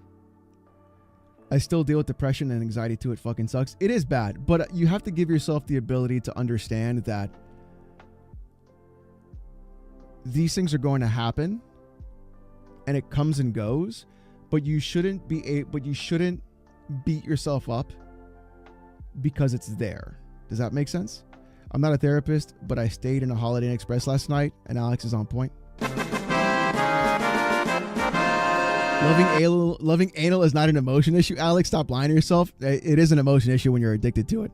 I still deal with depression and anxiety too. It fucking sucks. It is bad, but you have to give yourself the ability to understand that these things are going to happen and it comes and goes, But you shouldn't beat yourself up because it's there. Does that make sense? I'm not a therapist, but I stayed in a Holiday Inn Express last night, and Alex is on point. Loving anal is not an emotion issue. Alex, stop lying to yourself. It is an emotion issue when you're addicted to it.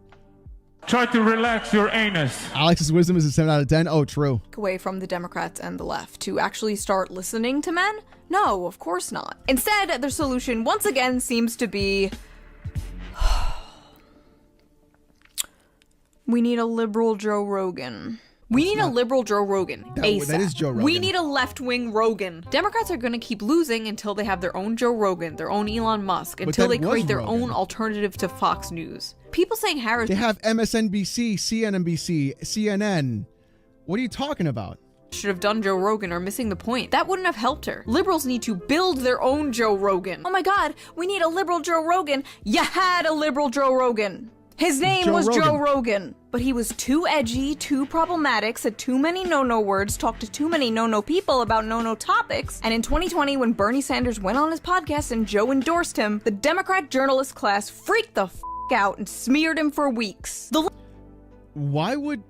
Try to relax your anus. Alex's wisdom is a 7 out of 10. Oh, true. Away from the Democrats and the left to actually start listening to men? No, of course not. Instead, their solution once again seems to be we need a liberal Joe Rogan. We need a liberal Joe Rogan. ASAP. That is Joe Rogan. We need a left-wing Rogan. Democrats are going to keep losing until they have their own Joe Rogan, their own Elon Musk, until they create their own alternative to Fox News. People saying Harris... They have MSNBC, CNNBC, CNN. What are you talking about? Should have done Joe Rogan are missing the point. That wouldn't have helped her. Liberals need to build their own Joe Rogan. Oh my god, we need a liberal Joe Rogan. You had a liberal Joe Rogan. His name was Joe Rogan. But he was too edgy, too problematic, said too many no-no words, talked to too many no-no people about no-no topics. And in 2020, when Bernie Sanders went on his podcast and Joe endorsed him, the Democrat journalist class freaked the f*** out and smeared him for weeks. Why would...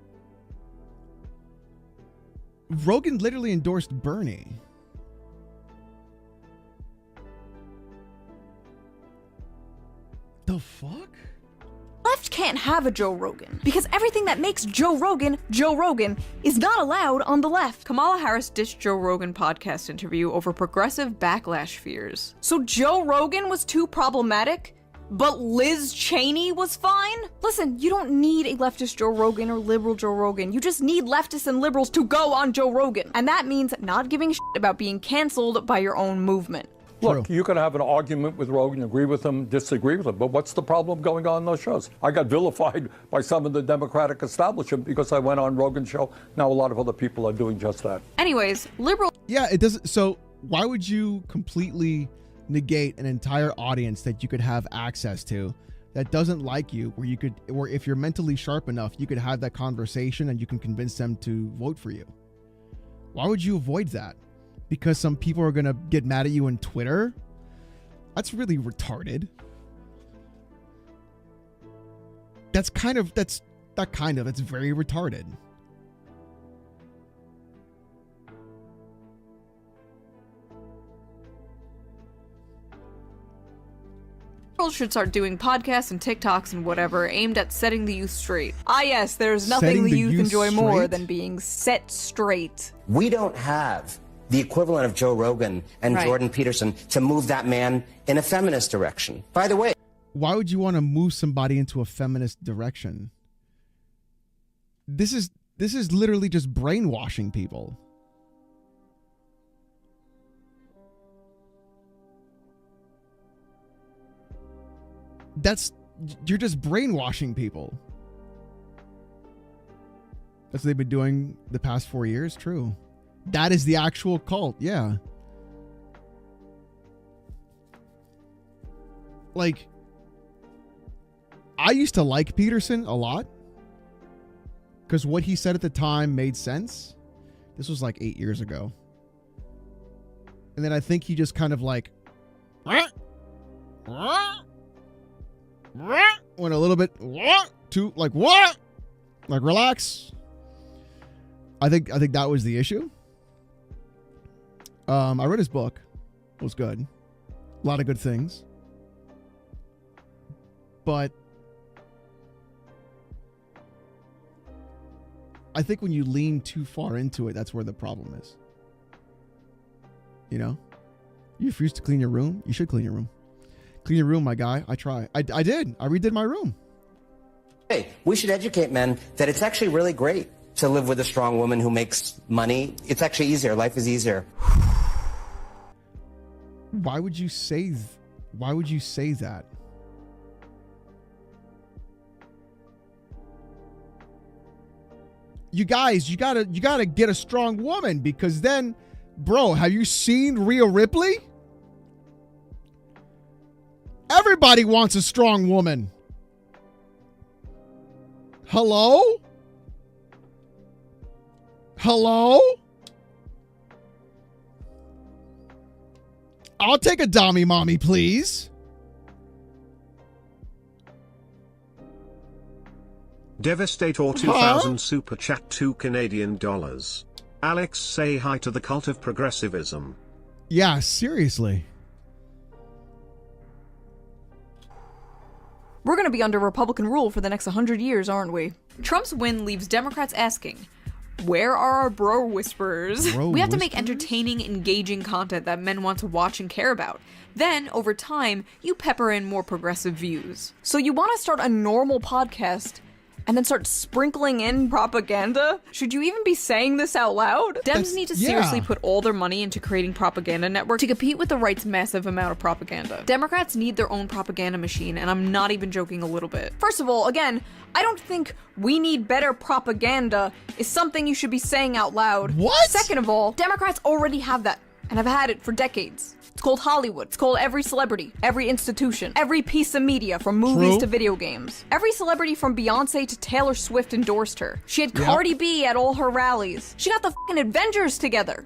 Rogan literally endorsed Bernie. The fuck? Left can't have a Joe Rogan because everything that makes Joe Rogan is not allowed on the left. Kamala Harris ditched Joe Rogan podcast interview over progressive backlash fears. So Joe Rogan was too problematic, but Liz Cheney was fine? Listen, you don't need a leftist Joe Rogan or liberal Joe Rogan. You just need leftists and liberals to go on Joe Rogan. And that means not giving a shit about being canceled by your own movement. Look, you can have an argument with Rogan, agree with him, disagree with him, but what's the problem going on those shows? I got vilified by some of the Democratic establishment because I went on Rogan's show. Now a lot of other people are doing just that. Anyways, liberal... Yeah, it doesn't... So why would you completely negate an entire audience that you could have access to that doesn't like you, where you could... Or if you're mentally sharp enough, you could have that conversation and you can convince them to vote for you? Why would you avoid that? Because some people are going to get mad at you on Twitter? That's really retarded. It's very retarded. Liberals should start doing podcasts and TikToks and whatever aimed at setting the youth straight. Ah yes, there's nothing the youth enjoy more than being set straight. We don't have the equivalent of Joe Rogan and Jordan Peterson to move that man in a feminist direction. By the way, why would you want to move somebody into a feminist direction? This is literally just brainwashing people. You're just brainwashing people. That's what they've been doing the past 4 years. True. That is the actual cult. Yeah. Like, I used to like Peterson a lot because what he said at the time made sense. This was like 8 years ago. And then I think he just kind of like went a little bit too like what? Like relax. I think that was the issue. I read his book. It was good. A lot of good things. But I think when you lean too far into it, that's where the problem is. You know? You refuse to clean your room? You should clean your room. Clean your room, my guy. I try. I did. I redid my room. hey, we should educate men that it's actually really great to live with a strong woman who makes money. It's actually easier. Life is easier. Why would you say that? You guys, you gotta get a strong woman, because then, bro, have you seen Rhea Ripley? Everybody wants a strong woman. Hello? I'll take a Dommy Mommy, please. Devastator 2000 super chat $2 Canadian. Alex, say hi to the cult of progressivism. Yeah, seriously. We're going to be under Republican rule for the next 100 years, aren't we? Trump's win leaves Democrats asking, where are our bro whisperers? We have to make entertaining, engaging content that men want to watch and care about. Then, over time, you pepper in more progressive views. So you want to start a normal podcast and then start sprinkling in propaganda? Should you even be saying this out loud? Dems need to seriously put all their money into creating propaganda network to compete with the right's massive amount of propaganda. Democrats need their own propaganda machine, and I'm not even joking a little bit. First of all, again, I don't think we need better propaganda is something you should be saying out loud. What? Second of all, Democrats already have that, and have had it for decades. It's called Hollywood. It's called every celebrity, every institution, every piece of media, from movies to video games. Every celebrity from Beyonce to Taylor Swift endorsed her. She had Cardi B at all her rallies. She got the fucking Avengers together.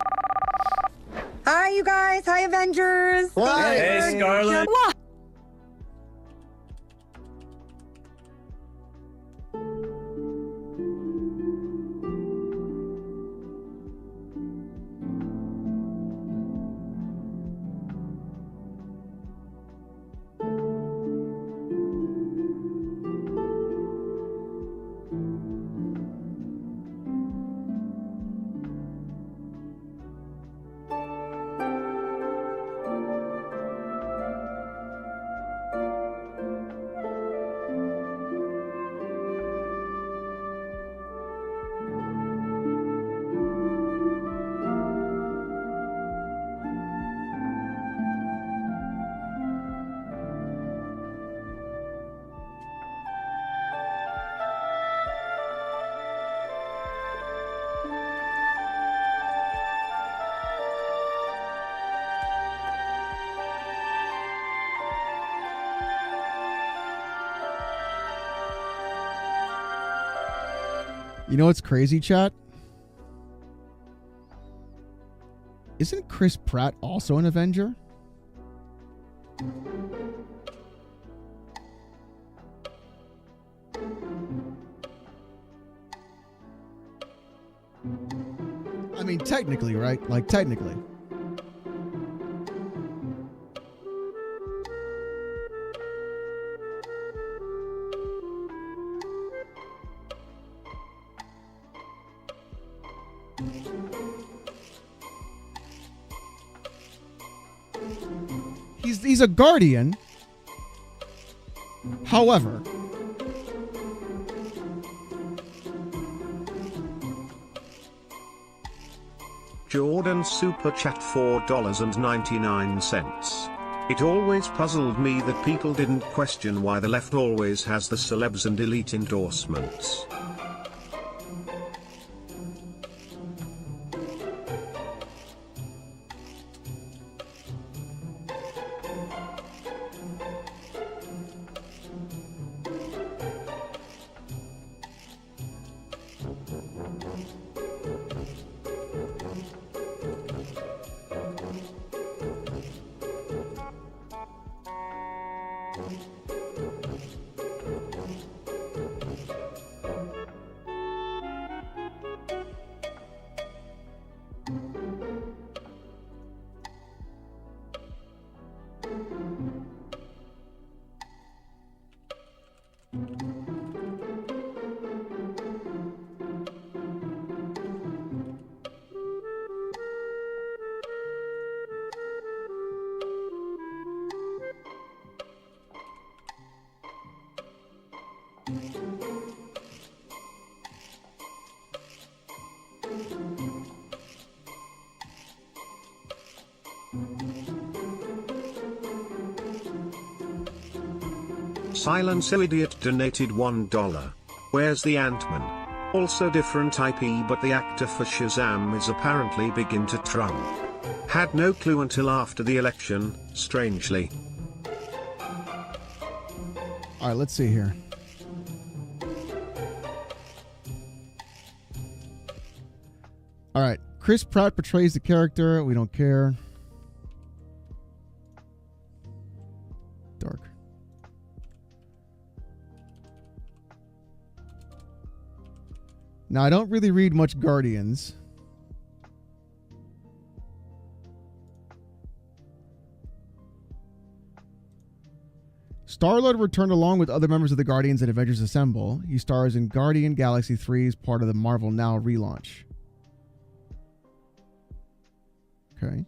Hi, you guys. Hi, Avengers. Hey, Scarlett. What? You know what's crazy, chat? Isn't Chris Pratt also an Avenger? I mean, technically, right? Like, technically. He's a guardian. However, Jordan super chat $4.99. It always puzzled me that people didn't question why the left always has the celebs and elite endorsements. Silence Idiot donated $1. Where's the Ant-Man? Also different IP, but the actor for Shazam is apparently big into Trump. Had no clue until after the election, strangely. all right, let's see here. All right, Chris Pratt portrays the character. We don't care. Now, I don't really read much Guardians. Star-Lord returned along with other members of the Guardians at Avengers Assemble. He stars in Guardian Galaxy 3 as part of the Marvel Now relaunch. Okay.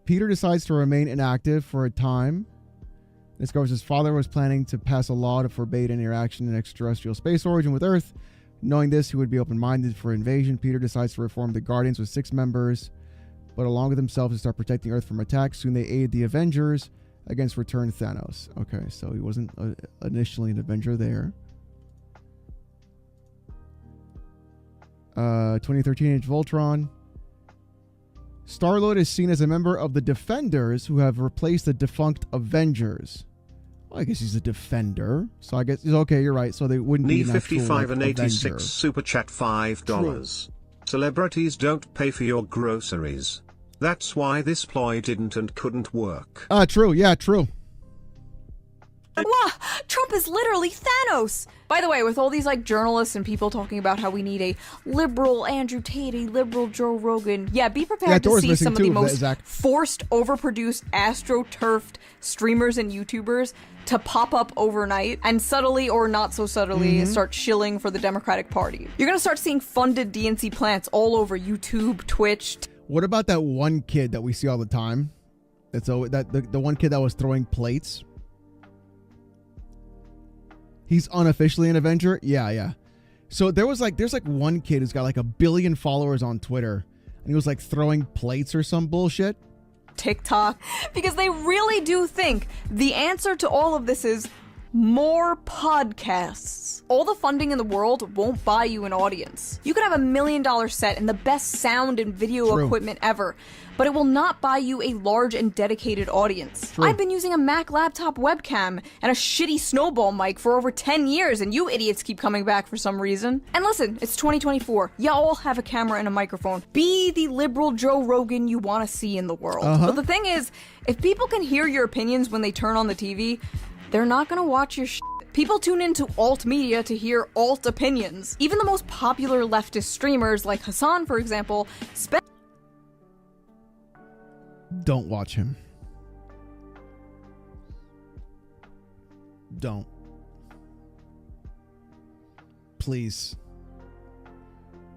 Peter decides to remain inactive for a time. Discovers his father was planning to pass a law to forbade any interaction in extraterrestrial space origin with Earth. Knowing this, he would be open-minded for invasion. Peter decides to reform the Guardians with 6 members, but along with himself to start protecting Earth from attacks. Soon they aid the Avengers against returned Thanos. Okay, so he wasn't initially an Avenger there. 2013 Age of Ultron. Star-Lord is seen as a member of the Defenders who have replaced the defunct Avengers. Well, I guess he's a Defender, so I guess he's okay. You're right. So they wouldn't be an actual, 55 and Avenger. 86 super chat $5. Celebrities don't pay for your groceries. That's why this ploy didn't and couldn't work. True. Yeah, true. Wow, Trump is literally Thanos! By the way, with all these like journalists and people talking about how we need a liberal Andrew Tate, a liberal Joe Rogan, yeah, be prepared to see some of the most forced, overproduced, astroturfed streamers and YouTubers to pop up overnight and subtly or not so subtly start shilling for the Democratic Party. You're gonna start seeing funded DNC plants all over YouTube, Twitch. What about that one kid that we see all the time? That's the one kid that was throwing plates. He's unofficially an Avenger? Yeah. So there's like one kid who's got like 1 billion followers on Twitter, and he was like throwing plates or some bullshit. TikTok, because they really do think the answer to all of this is more podcasts. All the funding in the world won't buy you an audience. You could have $1 million set and the best sound and video equipment ever, but it will not buy you a large and dedicated audience. I've been using a Mac laptop webcam and a shitty snowball mic for over 10 years, and you idiots keep coming back for some reason. And listen, it's 2024. You all have a camera and a microphone. Be the liberal Joe Rogan you want to see in the world. But the thing is, if people can hear your opinions when they turn on the TV, they're not gonna watch your shit. People tune into alt media to hear alt opinions. Even the most popular leftist streamers, like Hassan, for example, Don't watch him. Don't. Please.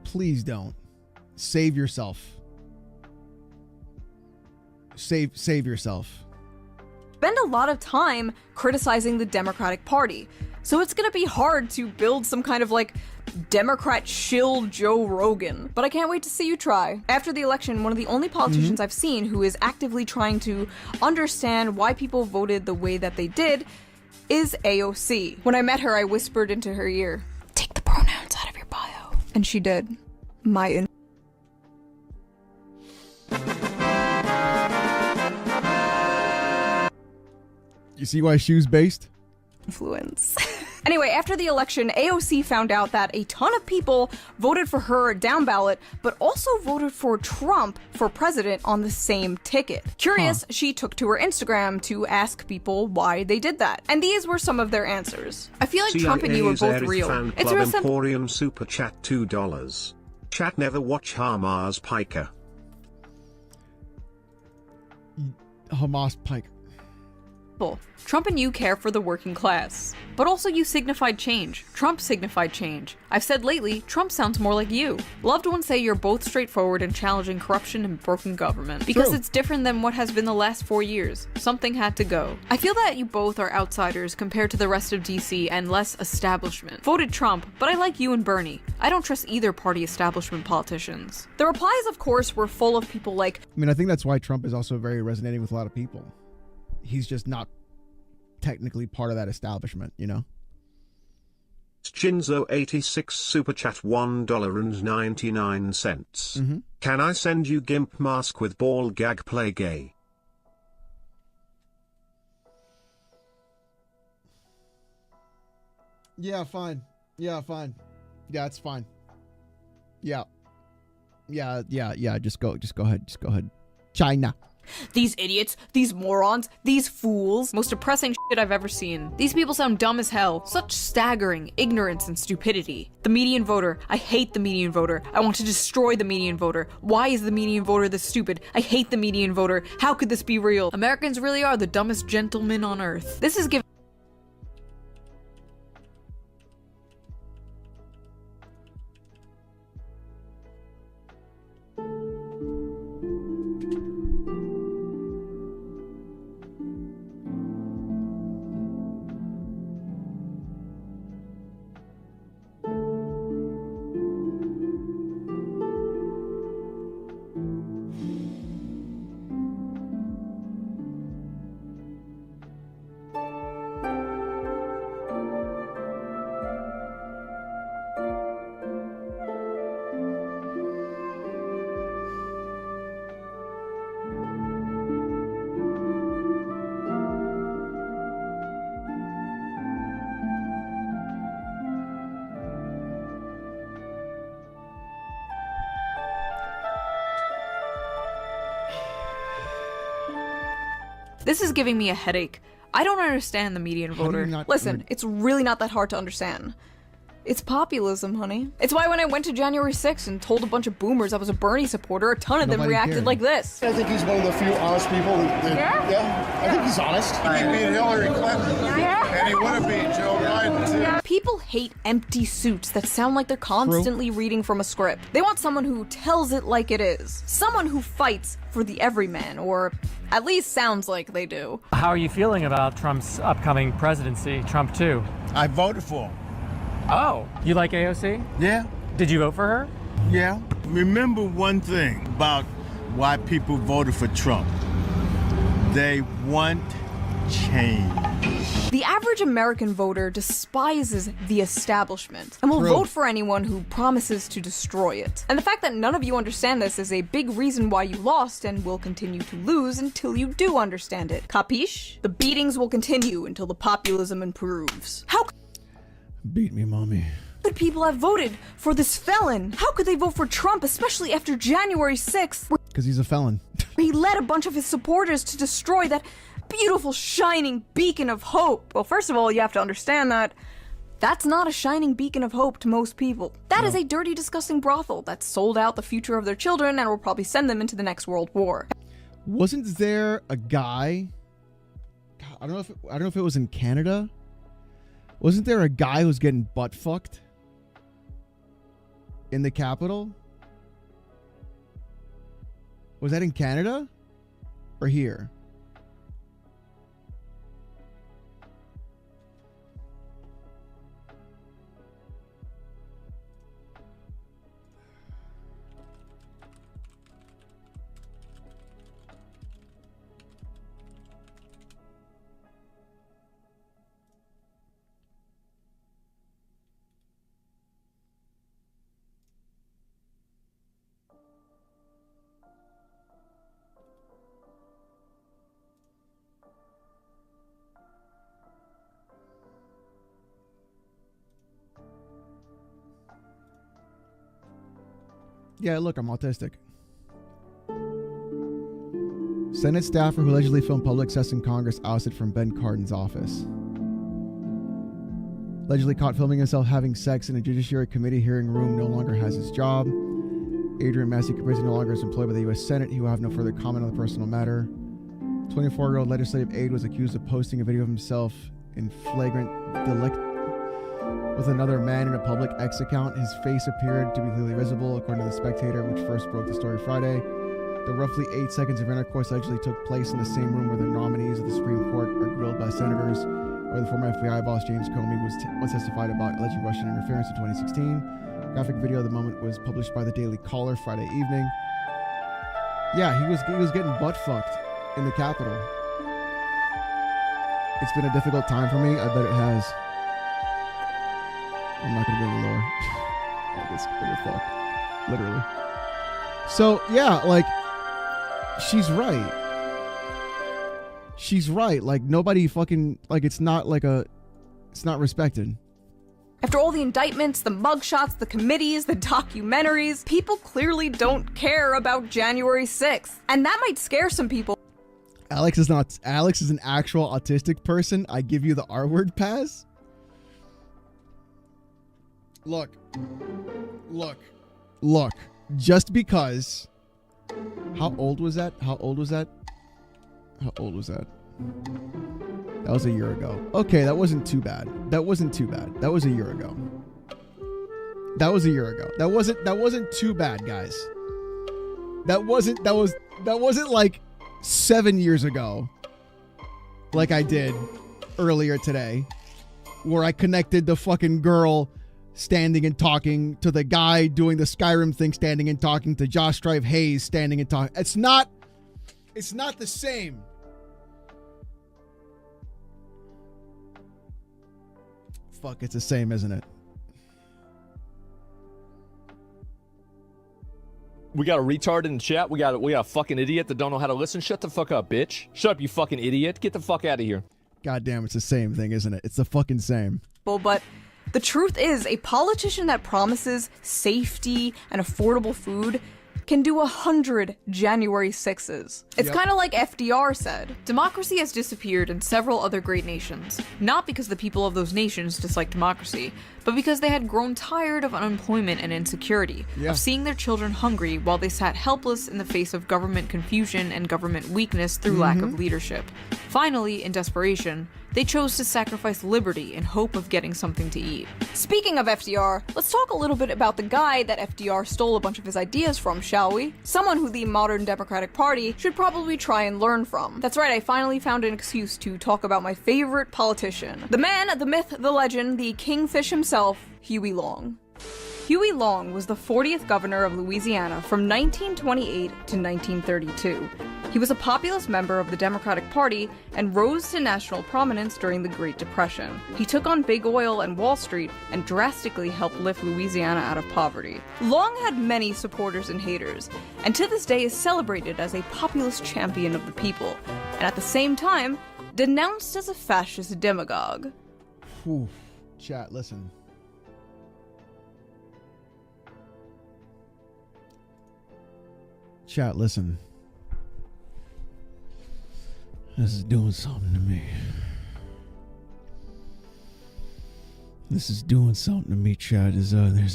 Please don't. Save yourself. Save yourself. Spend a lot of time criticizing the Democratic Party. So it's gonna be hard to build some kind of like Democrat shill Joe Rogan. But I can't wait to see you try. After the election, one of the only politicians I've seen who is actively trying to understand why people voted the way that they did is AOC. When I met her, I whispered into her ear, "Take the pronouns out of your bio." And she did. You see why shoes based? Influence. Anyway, after the election, AOC found out that a ton of people voted for her down ballot, but also voted for Trump for president on the same ticket. Curious, she took to her Instagram to ask people why they did that. And these were some of their answers. I feel like Trump and you are both real. It's real simple. Emporium Super Chat $2. Chat never watch Hamas Piker. Hamas Piker. Trump and you care for the working class. But also you signified change. Trump signified change. I've said lately, Trump sounds more like you. Loved ones say you're both straightforward and challenging corruption and broken government. Because it's different than what has been the last 4 years. Something had to go. I feel that you both are outsiders compared to the rest of DC and less establishment. Voted Trump, but I like you and Bernie. I don't trust either party establishment politicians. The replies, of course, were full of people like... I think that's why Trump is also very resonating with a lot of people. He's just not technically part of that establishment, you know? Shinzo86 Super Chat $1.99. Can I send you GIMP mask with ball gag play gay? Yeah, fine. Yeah, fine. Yeah, it's fine. Yeah. Just go ahead. China. These idiots, these morons, these fools. Most depressing shit I've ever seen. These people sound dumb as hell. Such staggering ignorance and stupidity. The median voter. I hate the median voter. I want to destroy the median voter. Why is the median voter this stupid? I hate the median voter. How could this be real? Americans really are the dumbest gentlemen on earth. This is giving me a headache. I don't understand the median voter. Listen, it's really not that hard to understand. It's populism, honey. It's why when I went to January 6th and told a bunch of boomers I was a Bernie supporter, a ton of them reacted like this. I think he's one of the few honest people yeah, I think he's honest. He beat Hillary Clinton, and he would have beat Joe Biden, too. People hate empty suits that sound like they're constantly reading from a script. They want someone who tells it like it is. Someone who fights for the everyman, or at least sounds like they do. How are you feeling about Trump's upcoming presidency, Trump 2? I voted for him. Oh, you like AOC? Yeah. Did you vote for her? Yeah. Remember one thing about why people voted for Trump. They want change. The average American voter despises the establishment and will vote for anyone who promises to destroy it. And the fact that none of you understand this is a big reason why you lost and will continue to lose until you do understand it. Capiche? The beatings will continue until the populism improves. How beat me, mommy. Could people have voted for this felon? How could they vote for Trump, especially after January 6th? Because he's a felon. He led a bunch of his supporters to destroy that beautiful, shining beacon of hope. Well, first of all, you have to understand that that's not a shining beacon of hope to most people. That is a dirty, disgusting brothel that sold out the future of their children and will probably send them into the next World War. Wasn't there a guy? I don't know if it was in Canada. Wasn't there a guy who was getting butt fucked in the Capitol? Was that in Canada or here? Yeah, look, I'm autistic. Senate staffer who allegedly filmed public sex in Congress ousted from Ben Cardin's office. Allegedly caught filming himself having sex in a Judiciary Committee hearing room no longer has his job. Adrian Massey Caprese no longer is employed by the U.S. Senate. He will have no further comment on the personal matter. 24-year-old legislative aide was accused of posting a video of himself in flagrant delict with another man in a public X account. His face appeared to be clearly visible, according to The Spectator, which first broke the story Friday. The roughly 8 seconds of intercourse allegedly took place in the same room where the nominees of the Supreme Court are grilled by senators, where the former FBI boss James Comey was testified about alleged Russian interference in 2016. Graphic video of the moment was published by the Daily Caller Friday evening. Yeah, he was getting butt fucked in the Capitol. It's been a difficult time for me. I bet it has. I'm not going to go any lower. I guess you're fucked. Literally. So, yeah, like, she's right. She's right. Like, nobody fucking, like, it's not respected. After all the indictments, the mugshots, the committees, the documentaries, people clearly don't care about January 6th. And that might scare some people. Alex is not. Alex is an actual autistic person. I give you the R-word pass. Look. Just because. How old was that? That was a year ago. Okay, that wasn't too bad. That was a year ago. That wasn't too bad, guys. That wasn't like 7 years ago. Like I did earlier today, where I connected the fucking girl standing and talking to the guy doing the Skyrim thing, standing and talking to Josh Strive Hayes standing and talking. It's not the same. Fuck, it's the same, isn't it? We got a retard in the chat. We got a fucking idiot that don't know how to listen. Shut the fuck up, bitch. Shut up, you fucking idiot. Get the fuck out of here. God damn, it's the same thing, isn't it? It's the fucking same. But the truth is, a politician that promises safety and affordable food can do 100 January 6s. It's kind of like FDR said. Democracy has disappeared in several other great nations, not because the people of those nations dislike democracy, but because they had grown tired of unemployment and insecurity, of seeing their children hungry while they sat helpless in the face of government confusion and government weakness through lack of leadership. Finally, in desperation, they chose to sacrifice liberty in hope of getting something to eat. Speaking of FDR, let's talk a little bit about the guy that FDR stole a bunch of his ideas from, shall we? Someone who the modern Democratic Party should probably try and learn from. That's right, I finally found an excuse to talk about my favorite politician. The man, the myth, the legend, the kingfish himself, Huey Long. Huey Long was the 40th governor of Louisiana from 1928 to 1932. He was a populist member of the Democratic Party and rose to national prominence during the Great Depression. He took on big oil and Wall Street and drastically helped lift Louisiana out of poverty. Long had many supporters and haters, and to this day is celebrated as a populist champion of the people, and at the same time, denounced as a fascist demagogue. Whew. Chat, listen. Chat, listen. This is doing something to me. This is doing something to me, chat. There's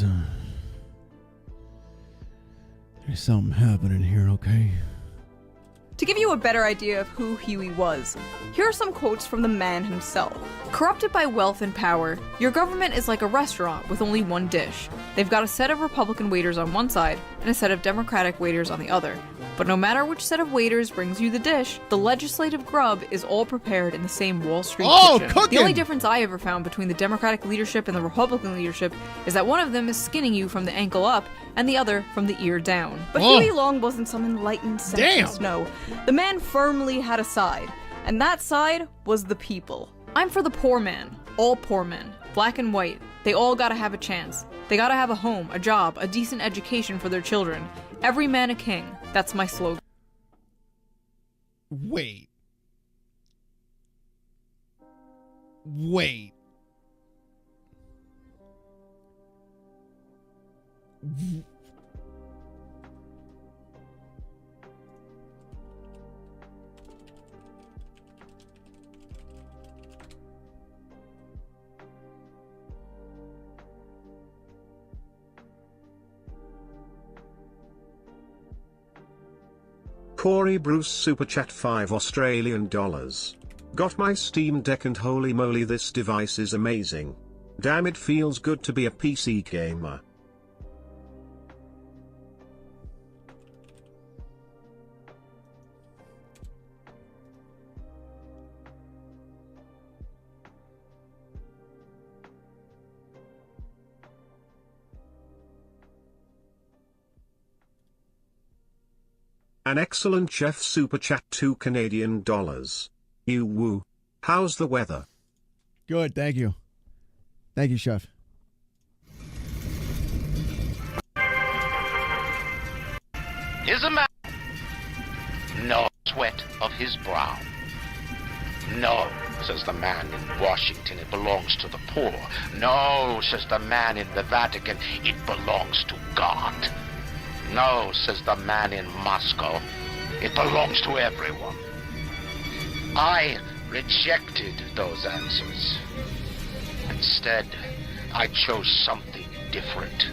something happening here, okay? To give you a better idea of who Huey was, here are some quotes from the man himself. Corrupted by wealth and power, your government is like a restaurant with only one dish. They've got a set of Republican waiters on one side and a set of Democratic waiters on the other. But no matter which set of waiters brings you the dish, the legislative grub is all prepared in the same Wall Street kitchen. Cooking! The only difference I ever found between the Democratic leadership and the Republican leadership is that one of them is skinning you from the ankle up and the other from the ear down. But Huey Long wasn't some enlightened centrist, no. The man firmly had a side, and that side was the people. I'm for the poor man, all poor men, black and white. They all gotta have a chance. They gotta have a home, a job, a decent education for their children. Every man a king. That's my slogan. Wait. Corey Bruce Super Chat 5 Australian dollars. Got my Steam Deck and holy moly this device is amazing. Damn, it feels good to be a PC gamer. An excellent chef Super Chat 2 Canadian dollars. You woo. How's the weather? Good, thank you. Thank you, chef. Is a man no sweat of his brow. No, says the man in Washington, it belongs to the poor. No, says the man in the Vatican, it belongs to God. No, says the man in Moscow, it belongs to everyone. I rejected those answers. Instead, I chose something different.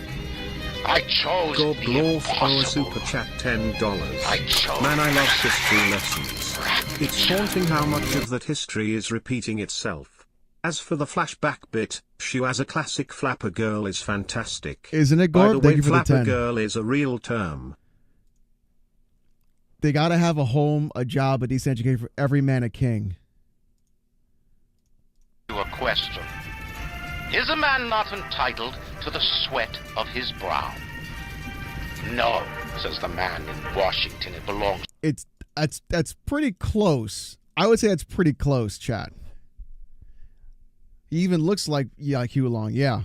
I chose God the Blorf our impossible. super chat $10. I chose Man, I love history lessons. It's haunting how much of that history is repeating itself. As for the flashback bit, she as a classic flapper girl is fantastic. Isn't it, By Gorb? the Thank way, you for the flapper 10. girl is a real term. They got to have a home, a job, a decent education for every man a king. To a question. Is a man not entitled to the sweat of his brow? No, says the man in Washington. It belongs. That's pretty close. I would say that's pretty close, chat. He even looks like Huey Long. Yeah.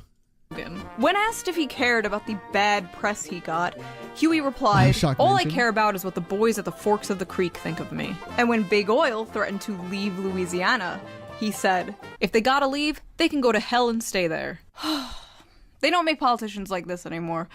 When asked if he cared about the bad press he got, Huey replied, "All I care about is what the boys at the forks of the creek think of me." And when Big Oil threatened to leave Louisiana, he said, "If they gotta leave, they can go to hell and stay there." They don't make politicians like this anymore.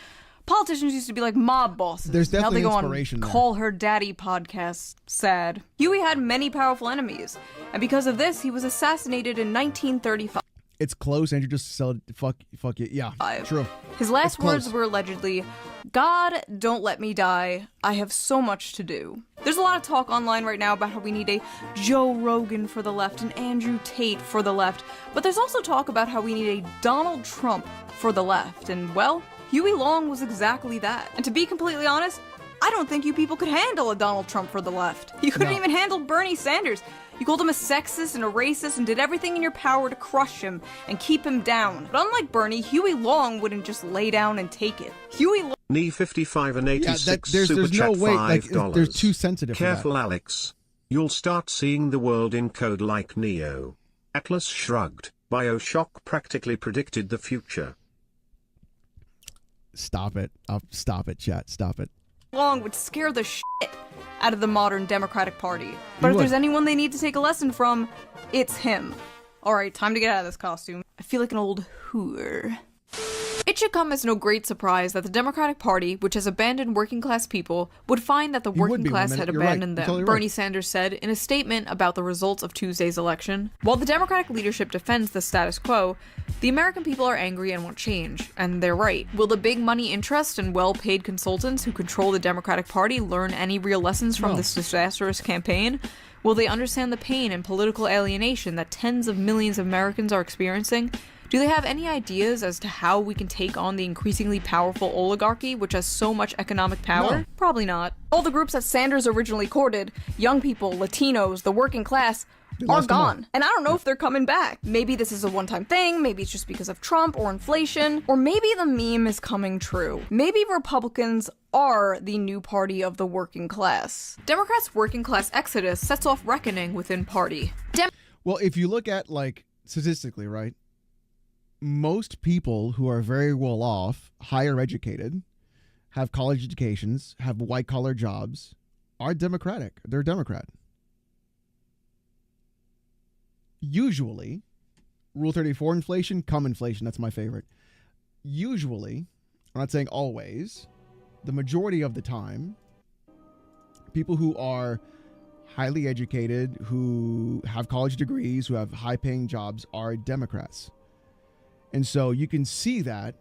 Politicians used to be like mob bosses. There's definitely now they go inspiration on there. Call Her Daddy podcasts. Sad. Huey had many powerful enemies, and because of this, he was assassinated in 1935. It's close, and you just sell fuck it. Yeah, true. His last words were allegedly, "God, don't let me die. I have so much to do." There's a lot of talk online right now about how we need a Joe Rogan for the left and Andrew Tate for the left, but there's also talk about how we need a Donald Trump for the left, and well, Huey Long was exactly that. And to be completely honest, I don't think you people could handle a Donald Trump for the left. You couldn't even handle Bernie Sanders. You called him a sexist and a racist and did everything in your power to crush him and keep him down. But unlike Bernie, Huey Long wouldn't just lay down and take it. Huey Long... Knee 55 and 86 there's super no chat way, like, $5. they're too sensitive for that. Careful, Alex. You'll start seeing the world in code like Neo. Atlas shrugged. BioShock practically predicted the future. Stop it. Stop it, chat. Stop it. Long would scare the shit out of the modern Democratic Party. But He if would. there's anyone they need to take a lesson from, it's him. Alright, time to get out of this costume. I feel like an old hooer. It should come as no great surprise that the Democratic Party, which has abandoned working class people, would find that the You would working be class one had minute. You're right. abandoned You're them, totally right. Bernie Sanders said in a statement about the results of Tuesday's election. While the Democratic leadership defends the status quo, the American people are angry and want change, and they're right. Will the big money interests and well-paid consultants who control the Democratic Party learn any real lessons from this disastrous campaign? Will they understand the pain and political alienation that tens of millions of Americans are experiencing? Do they have any ideas as to how we can take on the increasingly powerful oligarchy, which has so much economic power? No. Probably not. All the groups that Sanders originally courted, young people, Latinos, the working class, are lost them all. gone. And I don't know if they're coming back. Maybe this is a one-time thing, maybe it's just because of Trump or inflation, or maybe the meme is coming true. Maybe Republicans are the new party of the working class. Democrats' working class exodus sets off reckoning within party. Well, if you look at, like, statistically, right? Most people who are very well off, higher educated, have college educations, have white collar jobs, are Democratic. They're Democrat. Usually, Rule 34 inflation, cum inflation, that's my favorite. Usually, I'm not saying always, the majority of the time, people who are highly educated, who have college degrees, who have high paying jobs are Democrats. And so you can see that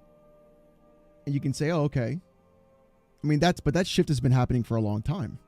and you can say, oh, okay. I mean, but that shift has been happening for a long time.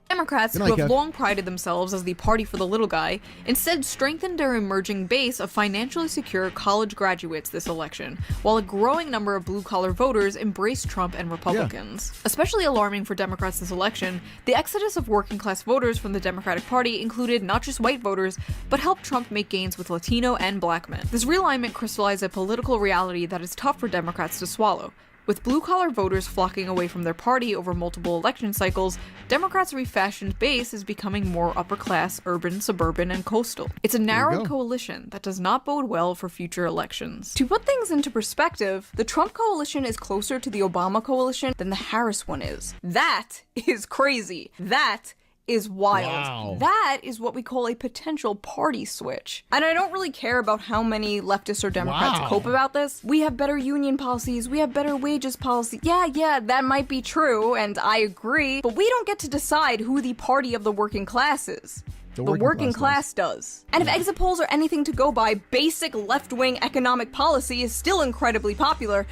Democrats, who have long prided themselves as the party for the little guy, instead strengthened their emerging base of financially secure college graduates this election, while a growing number of blue-collar voters embraced Trump and Republicans. Especially alarming for Democrats this election, the exodus of working-class voters from the Democratic Party included not just white voters, but helped Trump make gains with Latino and black men. This realignment crystallized a political reality that is tough for Democrats to swallow. With blue-collar voters flocking away from their party over multiple election cycles, Democrats' refashioned base is becoming more upper-class, urban, suburban, and coastal. It's a narrowed coalition that does not bode well for future elections. To put things into perspective, the Trump coalition is closer to the Obama coalition than the Harris one is. That is crazy. That is wild. Wow. That is what we call a potential party switch. And I don't really care about how many leftists or Democrats cope about this. We have better union policies. We have better wages policy. Yeah, that might be true, and I agree, but we don't get to decide who the party of the working class is. The working class does. And if exit polls are anything to go by, basic left-wing economic policy is still incredibly popular.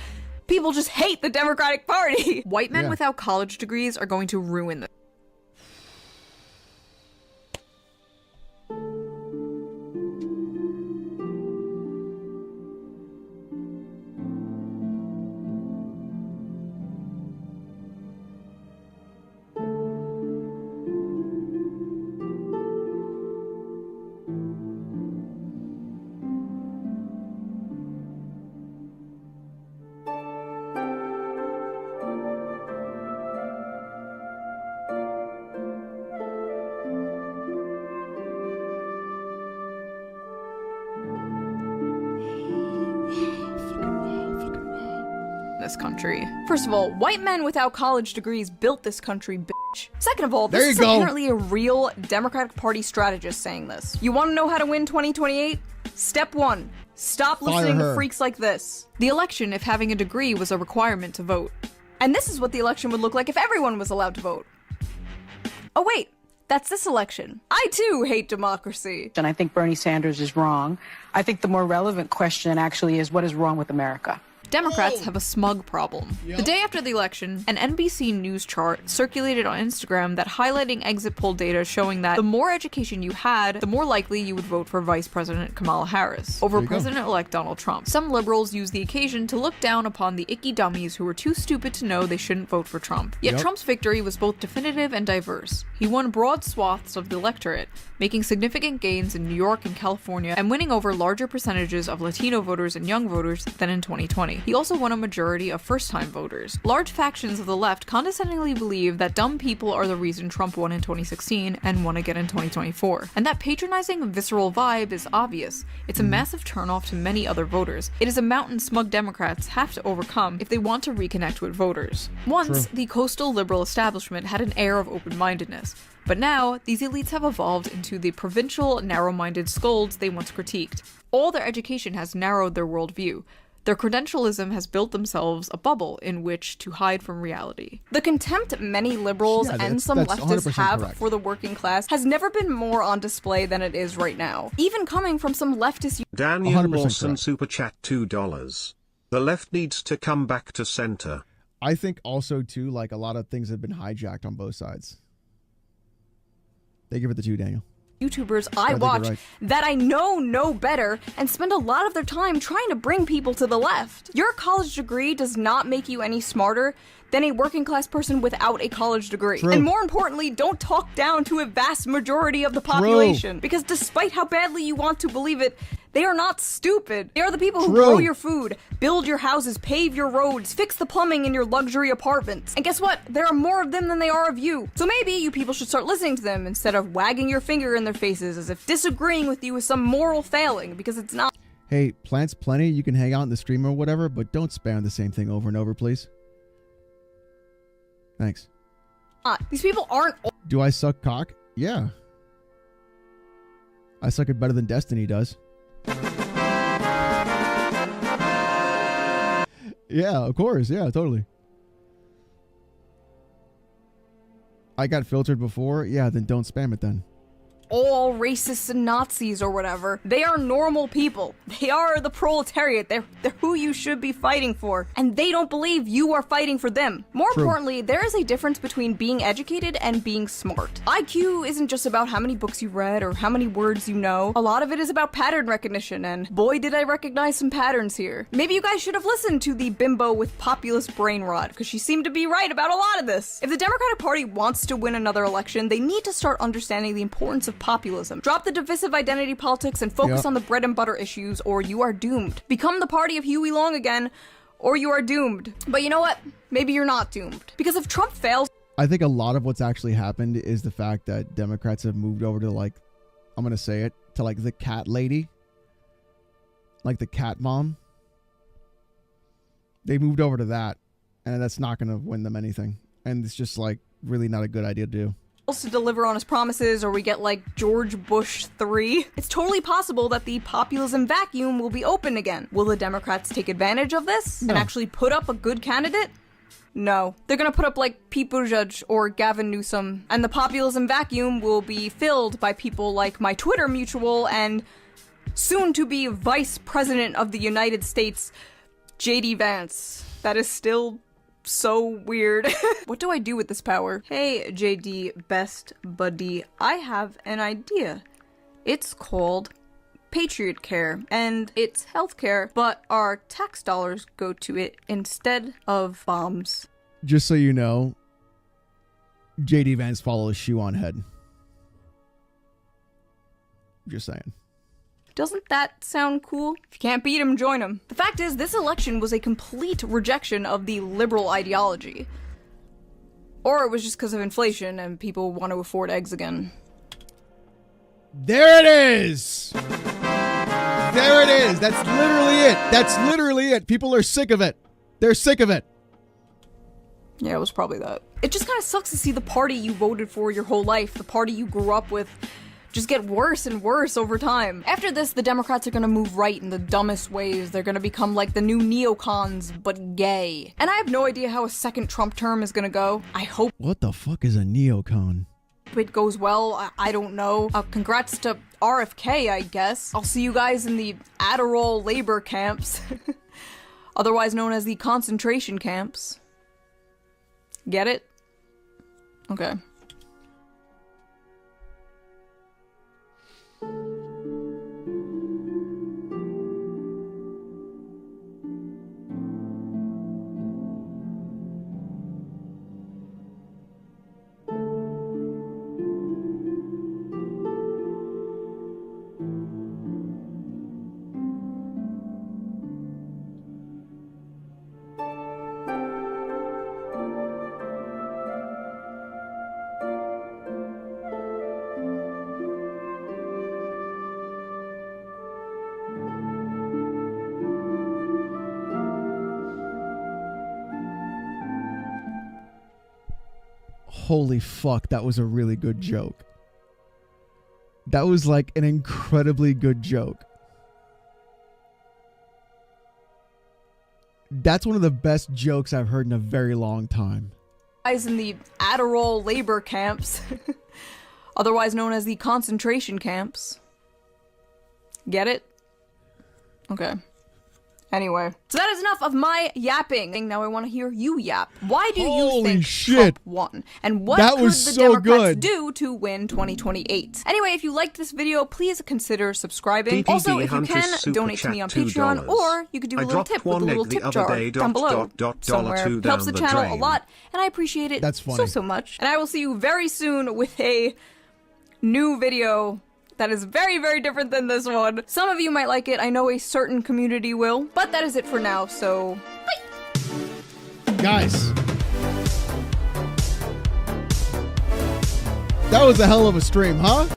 People just hate the Democratic Party. White men without college degrees are going to ruin this. This country. First of all, white men without college degrees built this country, bitch. Second of all, this is apparently a real Democratic Party strategist saying this. You want to know how to win 2028? Step 1. Stop listening to freaks like this. The election, if having a degree was a requirement to vote. And this is what the election would look like if everyone was allowed to vote. Oh wait, that's this election. I too hate democracy. And I think Bernie Sanders is wrong. I think the more relevant question actually is what is wrong with America? Democrats have a smug problem. The day after the election, an NBC News chart circulated on Instagram that highlighting exit poll data showing that the more education you had, the more likely you would vote for Vice President Kamala Harris over President-elect Donald Trump. Some liberals used the occasion to look down upon the icky dummies who were too stupid to know they shouldn't vote for Trump. Yet Trump's victory was both definitive and diverse. He won broad swaths of the electorate, making significant gains in New York and California, and winning over larger percentages of Latino voters and young voters than in 2020. He also won a majority of first-time voters. Large factions of the left condescendingly believe that dumb people are the reason Trump won in 2016 and won again in 2024. And that patronizing, visceral vibe is obvious. It's a massive turnoff to many other voters. It is a mountain smug Democrats have to overcome if they want to reconnect with voters. Once, the coastal liberal establishment had an air of open-mindedness. But now, these elites have evolved into the provincial, narrow-minded scolds they once critiqued. All their education has narrowed their worldview. Their credentialism has built themselves a bubble in which to hide from reality. The contempt many liberals and some leftists have for the working class has never been more on display than it is right now. Even coming from some leftist... Daniel Lawson Super Chat $2. The left needs to come back to center. I think also, too, like a lot of things have been hijacked on both sides. They give it the 2, Daniel. YouTubers I watch that I know better and spend a lot of their time trying to bring people to the left. Your college degree does not make you any smarter than a working class person without a college degree. And more importantly, don't talk down to a vast majority of the population. Because despite how badly you want to believe it, they are not stupid. They are the people who grow your food, build your houses, pave your roads, fix the plumbing in your luxury apartments. And guess what? There are more of them than there are of you. So maybe you people should start listening to them instead of wagging your finger in their faces as if disagreeing with you is some moral failing, because it's not. Hey, plants plenty. You can hang out in the stream or whatever, but don't spam the same thing over and over, please. Thanks. These people aren't. Do I suck cock? Yeah. I suck it better than Destiny does. Yeah, of course. Yeah, totally. I got filtered before. Yeah, then don't spam it then. All racists and Nazis or whatever. They are normal people. They are the proletariat. They're who you should be fighting for. And they don't believe you are fighting for them. More importantly, there is a difference between being educated and being smart. IQ isn't just about how many books you read or how many words you know. A lot of it is about pattern recognition, and boy did I recognize some patterns here. Maybe you guys should have listened to the bimbo with populist brain rot, because she seemed to be right about a lot of this. If the Democratic Party wants to win another election, they need to start understanding the importance of populism. Drop the divisive identity politics and focus on the bread and butter issues, or you are doomed. Become the party of Huey Long again, or you are doomed. But you know what? Maybe you're not doomed. Because if Trump fails... I think a lot of what's actually happened is the fact that Democrats have moved over to, like, I'm going to say it, to like the cat lady. Like the cat mom. They moved over to that, and that's not going to win them anything. And it's just, like, really not a good idea to do. To deliver on his promises, or we get like George Bush 3, it's totally possible that the populism vacuum will be open again. Will the Democrats take advantage of this and actually put up a good candidate? No. They're gonna put up like Pete Buttigieg or Gavin Newsom, and the populism vacuum will be filled by people like my Twitter mutual and soon-to-be Vice President of the United States, J.D. Vance. That is still so weird. What do I do with this power? Hey, J.D. best buddy, I have an idea. It's called Patriot Care, and it's healthcare, but our tax dollars go to it instead of bombs. Just so you know, J.D. Vance follows Shoe on Head. Just saying. Doesn't that sound cool? If you can't beat him, join him. The fact is, this election was a complete rejection of the liberal ideology. Or it was just because of inflation and people want to afford eggs again. There it is! There it is! That's literally it! That's literally it! People are sick of it! They're sick of it! Yeah, it was probably that. It just kind of sucks to see the party you voted for your whole life, the party you grew up with, just get worse and worse over time. After this, the Democrats are gonna move right in the dumbest ways. They're gonna become like the new neocons, but gay. And I have no idea how a second Trump term is gonna go. I hope What the fuck is a neocon? it goes well. I don't know. Congrats to RFK, I guess. I'll see you guys in the Adderall labor camps, otherwise known as the concentration camps. Get it? Okay. Holy fuck, that was a really good joke. That was like an incredibly good joke. That's one of the best jokes I've heard in a very long time. Guys in the Adderall labor camps, otherwise known as the concentration camps. Get it? Okay. Anyway, so that is enough of my yapping. Now I want to hear you yap. Why do you think Trump won? And what could the Democrats do to win 2028? Anyway, if you liked this video, please consider subscribing. Also, if you can, donate to me on Patreon, or you could do a little tip with a little tip jar down below somewhere. It helps the channel a lot, and I appreciate it so much. And I will see you very soon with a new video that is very, very different than this one. Some of you might like it. I know a certain community will. But that is it for now, so bye! Guys. That was a hell of a stream, huh?